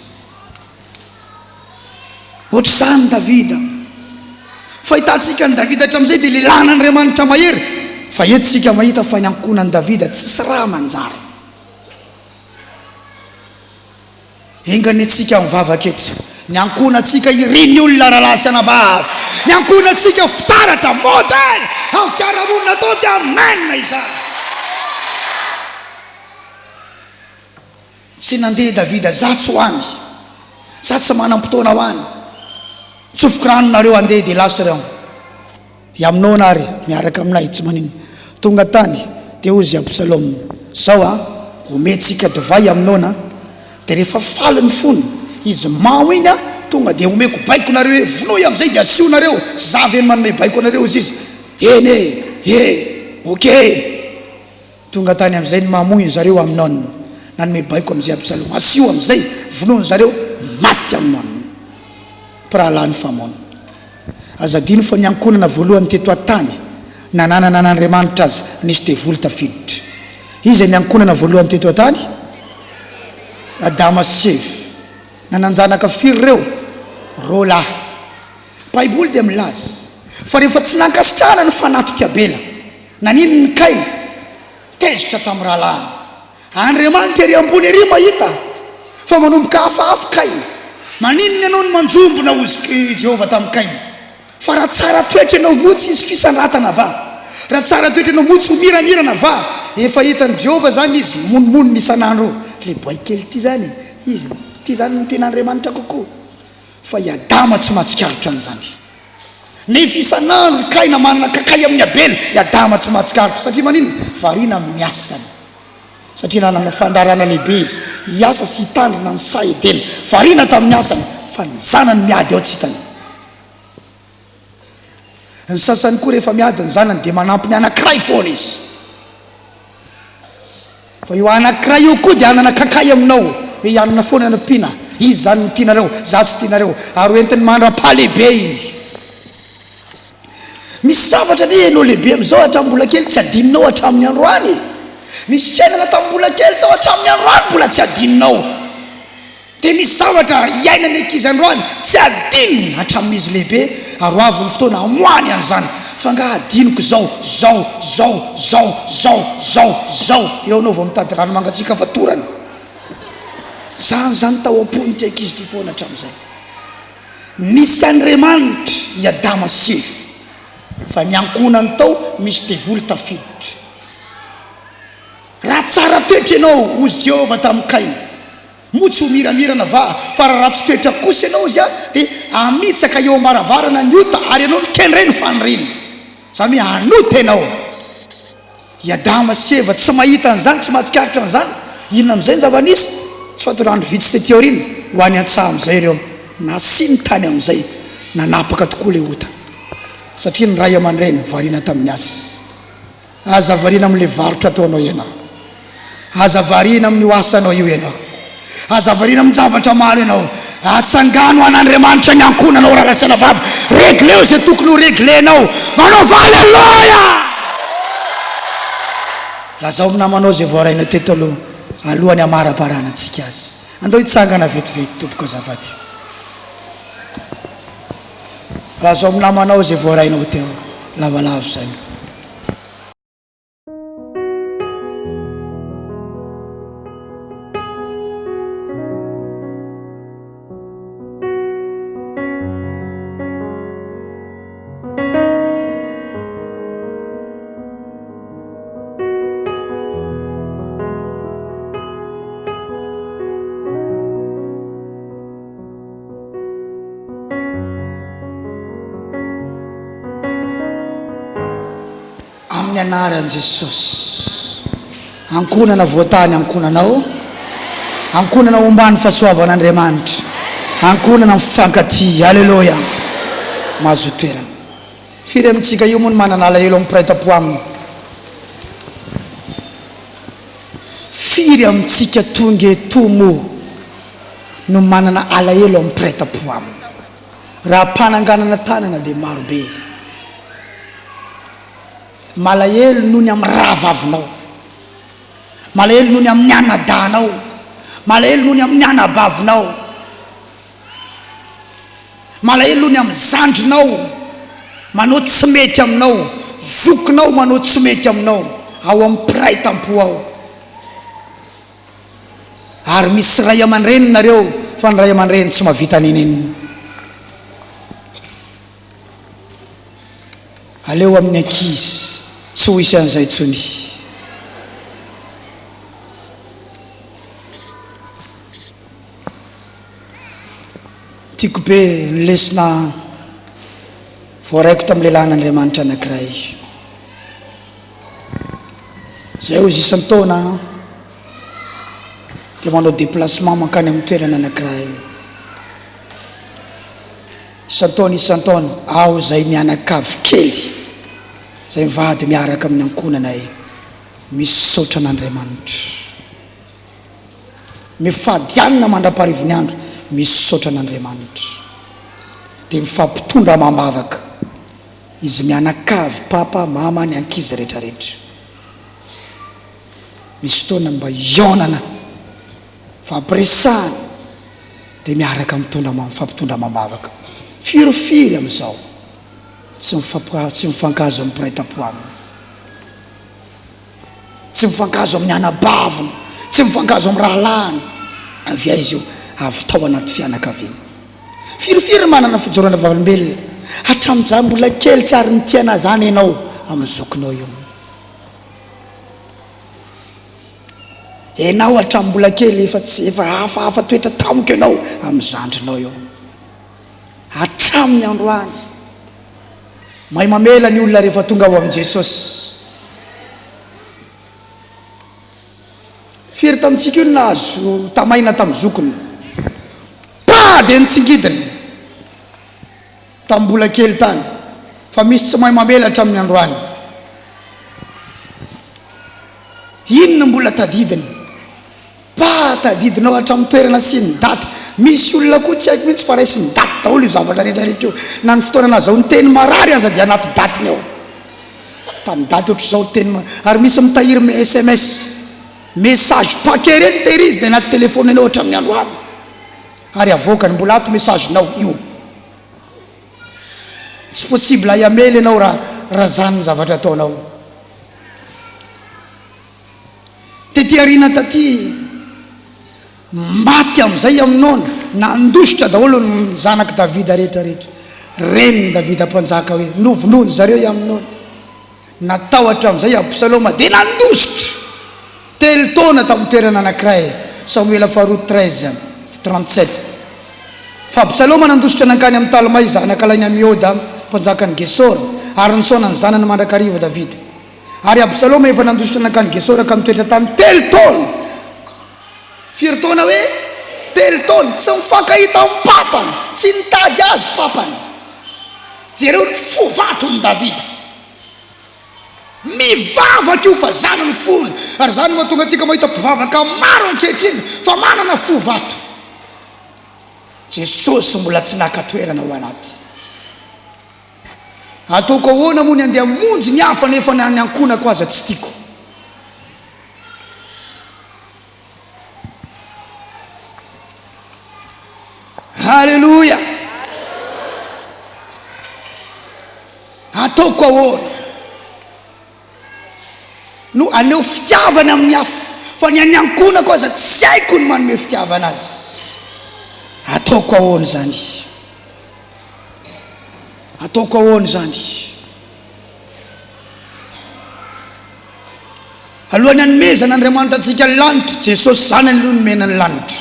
[SPEAKER 2] ohatr'izany Davida fahitantsika ny Davida hatramin'izay dia lelan'Andriamanitra mahery fa eto sika mahita fa ny ankonan'i Davida tsisy raha manjara engany atsika mivavaka eto ny ankonatsika iriny olona rahalahy anabavy ny ankonatsika fitaratra modèle amin'ny fiarahamonina atao dia amen izany tsy nandeha Davida za tsy hoany za tsy manam-potoana ho any tsofoko ranonareo andeha dia lasireo iaminao nary miaraka aminay tsy manino tonga tany dia ozy Absalom zao ometsika divay aminao na dia rehefa faly ny fony izy mao iny tonga dia omeko baiko nareo hoe vonoy amin'izay dia asionareo tsy zavy eny manome baiko anareo izy ok tonga tany amin'izay ny mamoy zareo aminao nanome baiko amin'izay Absalom asio amin'izay vonoiny zareo maty aminao mpirahalany famona azadino fa ny ankonana voalohany teto an-tany nananana n'Andriamanitra azy nisy devoly tafiditra izy ny ankonana voalohany teto an-tany Adama sy Eva nananjanaka firy reo rola Baiboly dia milaza fa rehefa tsy nankasitrahana ny fanatoko Abela nanino ny Kaina tezitra tamin'ny rahalahiny Andriamanitra ery ambony ery mahita fa manomboka hafahafa Kaina manino ny anao ny manjombona ozy Jehova tamin'ny Kaina fa raha tsara toetra ianao motsy izy fisandratana va raha tsara toetra ianao motsy ho miramirana va efa hitany Jehova zany izy monomonony isan'andro le baikely ity zany izy ty zany ny ten'Andriamanitra kokoa fa i Adama tsy mahatsikaritra an'izany nefa isan'andro Kaina manana kakay amin'ny Abela i Adama tsy mahatsikaritra satria manino variana amin'ny asany satria nanana fandarana lehibe izy hiasa sy hitandrina ny sa Edena variana tamin'ny asany fa ny zanany miady ao tsy hitany ny sasany koa rehefa miady ny zanany dia manampy ny anankiray foana izy fa io anankiray io koa dia anana kakay aminao hoe ianana foana anapina izy zany ny tianareo za tsy tianareo ary entiny mandra-pa lehibe iny misy zavatra ne ianao lehibe am'izao hatrambola kely tsy adininao hatramin'ny androany misy fiainana tambola kely tao hatramin'ny androany mbola tsy adininao dia misy zavatra iainany ankizy androany tsy adinina hatramin'izy lehibe ary avy ny fotoana amoany an'izany fa nga adiniko zao eo anao vao mitady rano mangatsika fatorany zany tao am-pony ty ankizy ty foana hatramin'izay nisy Andriamanitra i Adama sy Eva fa niankonany tao misy devoly tafiditra raha tsara toetra ianao ozy Jehova tamin'ny Kaina motsy ho miramirana fa raha ratsy toetra kosa ianao izy dia amitsaka eo ambaravarana ny ota ary ianao nikendreny faniriny zany hoe anota ianao Adama sy Eva tsy mahita an'izany tsy mahatsikaritra an'izany inona amin'izay ny zava-nisy tsy fatorandro vitsy tetỳ aoriana ho any an-tsaha amin'izay ireo nasy ny tany amin'izay nanapaka tokoa le ota satria ny ray aman-dreny variana tamin'ny asy aza variana amin'le varotra ataonao ianao aza variana amin'ny oasanao io ianao aza variana amin'ny zavatra maro ianao atsangano an'Andriamanitra ny ankonanao raha rasana vavy regleo zay tokony ho reglenao manao haleloya lazao namanao zay voaraina teto aloha alohany amara-parana antsika azy andao hitsangana vetivety tompoko azafady lazao namanao zay voarainao teo lavalavo zay amin'ny anaran'i Jesosy ankonana voatany ankonanao ankonana ombany fahasoavan'Andriamanitra ankonana mifankaty haleloya mahazo toerana firy amintsika io moa no manana alahelo amin'ny mpiray-tam-po aminy firy amintsika tonga etomo no manana alahelo amin'ny mpiray-tam-po aminy raha mpananganana tanana dia marobe malahelo noho ny amin'ny rahavavinao malahelo noho ny amin'ny anadanao malahelo noho ny amin'ny anabavinao malahelo noho ny amin'ny zandrinao manao tsy mety aminao zokinao manao tsy mety aminao ao amin'ny mpiray tampo ao ary misy ray aman-dreny nareo fa ny ray aman-dreny tsy mahavita nenenina aleo amin'ny ankizy tsy ho isy an'izay tsony tiako be ny lesona voaraiko tamin'ny lehilahin'Andriamanitra anankiray zay ho izy isan'ny taona dia manao déplacement mankany amin'ny toerana anankiray isan'ny taona ao zay mianakavy kely zay mivady miaraka amin'ny ankonanay misaotra an'Andriamanitra mifadianina mandra-parivony andro misaotra an'Andriamanitra dia mifampitondra mambavaka izy mianakavy papa mama ny ankizy rehetrarehetra misy fotoana mba ionana fampiresahana dia miaraka mifampitondra mambavaka firofiry amin'izao tsy mifankazo amin'ny mpiray-tam-po aminy tsy mifankazo amin'ny anabavina tsy mifankazo amin'ny rahalahiny avy aizy io avy tao anaty fianakaviana firofiry manana fijorana valombelona hatramin'izany mbola kely tsy ary nitiana zany ianao amin'ny zokinao io ianao hatramin'ny mbola kely efa hafahafa toetra tamiko ianao amin'ny zandrinao io hatramin'ny androany mahay mamela ny olona rehefa tonga ao amin'i Jesosy firy tamintsika io nahazo tamaina tamin'ny zokiny dia nitsingidiny tamin'ny mbola kely tany fa misy tsy mahay mamela hatramin'ny androany inona mbola tadidiny tadidinao hatramin'ny toerana sy ny daty misy olona koa tsy haiko mihitsy fa raisy ny daty daholo io zavatra rehetrarehetra io na ny fotoana anazao ny teny marary aza dia anaty datiny ao tamin'ny daty ohatr'izao teny ary misy mitahiry SMS message paquet reny tehirizy dia anaty telefôny anao hatramin'ny androany ary avoakany mbola ato messagenao io tsy possible iamely ianao raha zany ny zavatra ataonao tety arina taty maty amin'izay aminao na andositra daholo ny zanaky Davida rehetrarehetra reny Davida mpanjaka hoe novonoiny zareo iaminao natao hatramin'izay Absaloma dia nandositra telo taona tamin'ny toerana anankiray Samuela faharoa 13:37 fa Absaloma nandositra nankany amin'ny Talmai zanakalainy Amiôda mpanjakany Gesora ary nisaona ny zanany mandrakariva Davida ary Absaloma efa nandositra nankany Gesora ka mitoetra tany telo taona firy taona hoe telo taona tsy mifankahita amin'ny papany tsy nitady azy papany jereo ny fovatony Davida mivavaka io fa zanany fony ary zany mahatonga antsika mahita mpivavaka maro ankehitriny fa manana fovato Jesosy mbola tsy nakatoerana ho anaty ataoko ahoana moa ny andeha monjy ny hafa nefa ny ankonako aza tsy tiako Halleluja ataoko ahoana no aneo fitiavana amin'ny hafa fa ny ankonako aza tsy haiko ny manome fitiavana azy ataoko ahoana zany ataoko ahoana zany alohan'ny hanomezana Andriamanitra antsika ny lanitra Jesosy zanany aloha nomena ny lanitra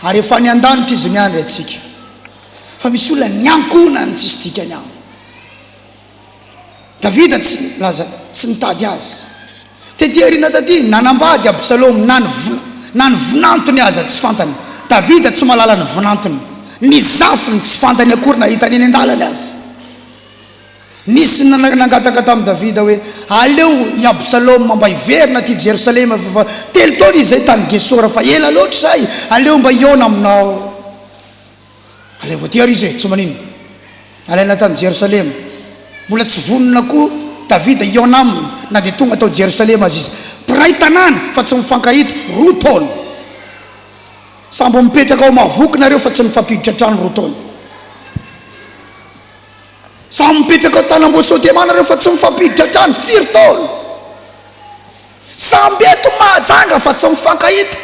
[SPEAKER 2] ary efa ny an-danitra izy miandry atsika fa misy olona niankona ny tsisy dikany aminy Davida tsy laza tsy nitady azy tetiarina taty nanambady Absalom nany vinantony aza tsy fantany Davida tsy malala ny vinantony ny zafiny tsy fantany akory nahitany eny an-dalany azy nisy nangataka tamin'ny Davida hoe aleo i Absalom mba hiverina ty Jerusalema fa telo taona izy zay tany Gesora fa ela loatra zay aleo mba hiona aminao aleo vo ty ary izy tsy manino alaina tany Jerusalema mbola tsy vonona koa Davida hiona aminy na dia tonga tao Jerusalema azy izy piray tanàna fa tsy mifankahita roa taona sambo mipetraka ao mahavoky nareo fa tsy mifampiditra trano roa taona sambo mipetraka ao tanam-boasotemana nareo fa tsy mifampiditra trano firy taona samby eto mahajanga fa tsy mifankahita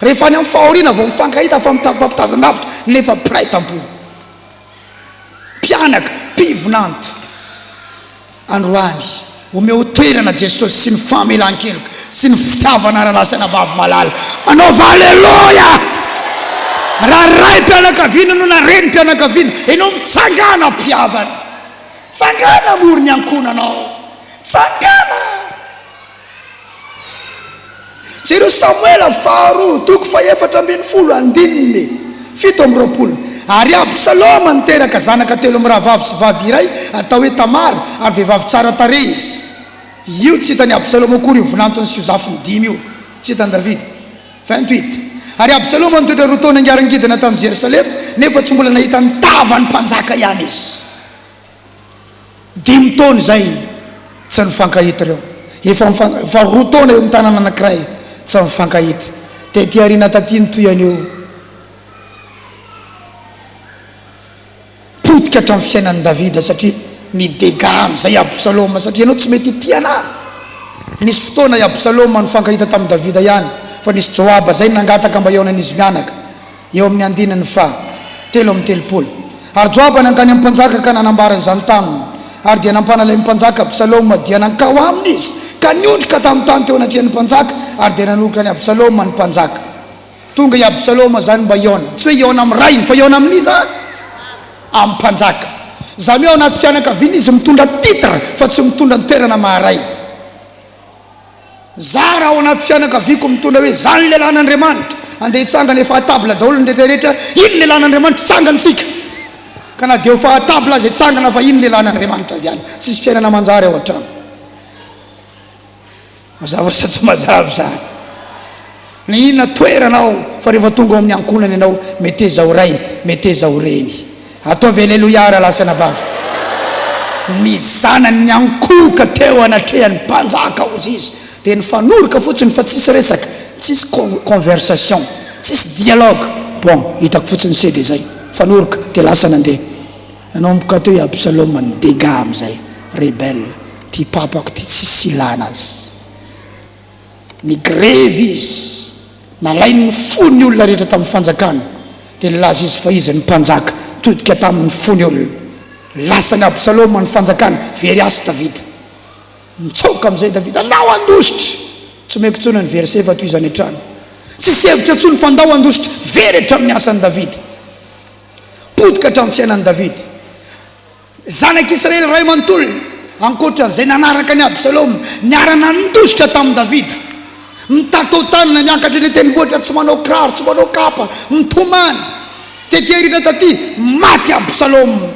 [SPEAKER 2] rehefa any amin'ny fahoriana vao mifankahita fa mifampitazan-davitra nefa piray tampo mpianaka mpivinanto androany omeo toerana Jesosy sy ny famelan-keloka sy ny fitiavana rahalasana bavy malala anaova halleloja raha ray mpianakaviana no na reny mpianakaviana enao mitsangana mpiavana tsangana mory ny ankonanao tsangana jereo Samuela faharoa 2:7 7:20 ary Absaloma niteraka zanaka telo amin'ny rahavavy sy vavy iray atao hoe Tamara ary vehivavy tsara tarehy izy io tsy hitany Absaloma akory io vinantony sy zafiny 5 io tsy hitany Davida 28 ary Absaloma nitoetra roa taona ngiarangidina tany Jerusalema nefa tsy mbola nahita ny tavany mpanjaka ihany izy 5 taona zay tsy mifankahita reo efa roa taona eo amin'ny tanàna anankiray tsy mifankahita tety arina taty nytoy aneo potika hatramin'ny fiainan'ny Davida satria midega amin'izay Absaloma satria ianao tsy mety ity anahy nisy fotoana i Absaloma nifankahita tamin'ny Davida ihany fa nisy Joaba zay nangataka mba eonan'izy mianaka eo amin'ny andinany fa 7:30 ary Joaba nankany amin'ny mpanjaka ka nanambarany izany taminy ary dia nampanalay mpanjaka Absaloma dia nankao aminy izy ka niondrika tamin'ny tany teo anatrihan'ny mpanjaka ary dia nanoloka ny Absaloma ny mpanjaka tonga i Absaloma zany mba iona tsy hoe iona amin'ny rainy fa iona amin'izy amin'ny mpanjaka za meo anaty fianakaviana izy mitondra titre fa tsy mitondra ny toerana maharay za raha ao anaty fianakaviako mitondra hoe zany ny lehilahin'Andriamanitra andeha hitsangana efa atabla daholo ny rehetrarehetra ino ny lehilahin'Andriamanitra tsangantsika ka na dia efa atabla azy hitsangana fa ino ny lehilahin'Andriamanitra avy any tsisy fiainana manjary ao an-trano mazava sa tsy mazava zany ny inona toeranao fa rehefa tonga ao amin'ny ankonany ianao mety ezao ray mety ezao reny ataovy alleluia rahalasana bavy ny zanany ny ankoka teo anatrehany mpanjaka ozy izy dia nifanoroka fotsiny fa tsisy resaka tsisy conversation tsisy dialogue bon hitako fotsiny sedy zay fanoroka dia lasa nandeha nanomboka teo i Absaloma ny dega amin'izay rebelle ty papako ty tsisy ilana azy ny grevy izy nalainy ny fony olona rehetra tamin'ny fanjakana dia nilaza izy fa izy ny mpanjaka natodika tamin'ny fony olona lasany Absaloma ny fanjakana very asy Davida mitsoka amin'izay Davida nao andositra tsy meko tsona ny verset fa toy izany hatrany tsisy hevitra tsony fandao andositra very hatramin'ny asan'ny Davida potika hatramin'ny fiainan'ny Davida zanak'Israely ray manontolona ankoatran'izay nanaraka ny Absaloma niarana nidositra tamin'ny Davida mitatao tanana miakatra ny tendrombohitra tsy manao kiraro tsy manao kapa mitomany teterina taty maty Absaloma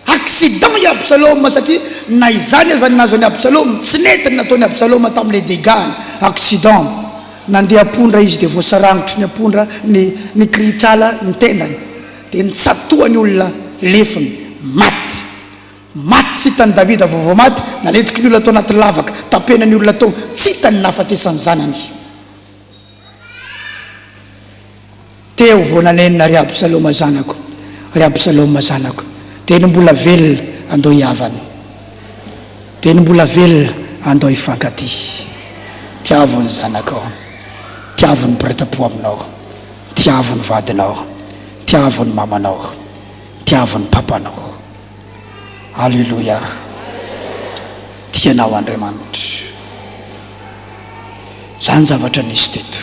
[SPEAKER 2] accident i Absaloma satria na izany azany nazo any Absaloma tsy netiny nataony Absaloma tamin'ilay dégâts accident nandeha apondra izy dia voasarangotry ny apondra ny krihitrala ny tendany dia nitsatoany olona lefiny maty tsy hitany Davida vaovao maty naletiky ny olona tao anaty lavaka tapenany olona tao tsy hitany nafatesany zanany teo vao nanenina ry Absaloma zanako teny mbola velona andao hiavana teny mbola velona andao hifankaty tiavony zanakao tiavony mpiretam-po aminao tiavony vadinao tiavony mamanao tiavony papanao alleluia tianao Andriamanitra zany zavatra nisy teto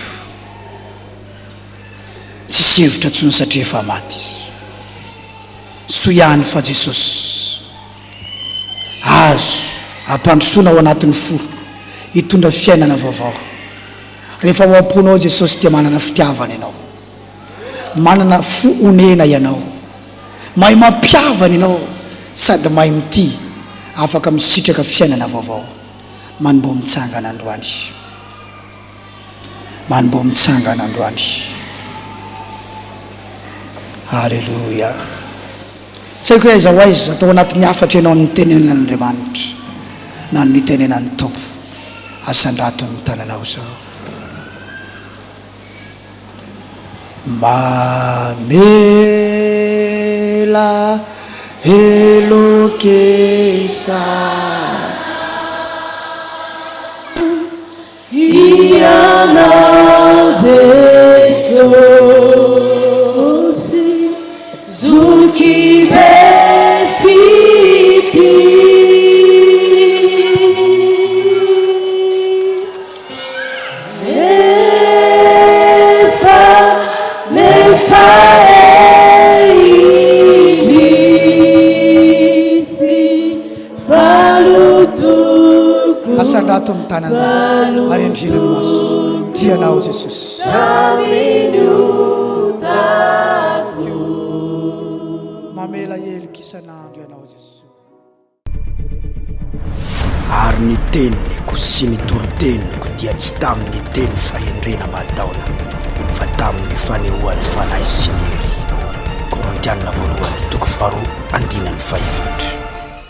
[SPEAKER 2] tsisy hevitra tsony satria efa maty izy soihany fa Jesosy azo ampandrosoana ao anatin'ny fo hitondra fiainana vaovao rehefa ho amponao Jesosy dia manana fitiavana ianao manana fo onena ianao mahay mampiavana ianao sady mahay mity afaka misitraka fiainana vaovao manombo mitsangana androany halleluia tsy haiko hoe aiza ho aiza atao anatin'ny afatra ianao ny tenenan'Andriamanitra na ny tenenan'ny Tompo asan-drato ny tananao zao mamela elokesa
[SPEAKER 3] ianao Jesosy zuki befiti nefa elisi falutuku
[SPEAKER 2] asan-drato ny tanana ary andrina ny maso tianao Jesosy mamela elikisan'andro ianao Jesosy
[SPEAKER 1] ary ny teniko sy ny toroteniko dia tsy tamin'ny teny fahendrena mataona fa tamin'ny fanehoan'ny fanahy sy ny hery Korintianina 2:4-5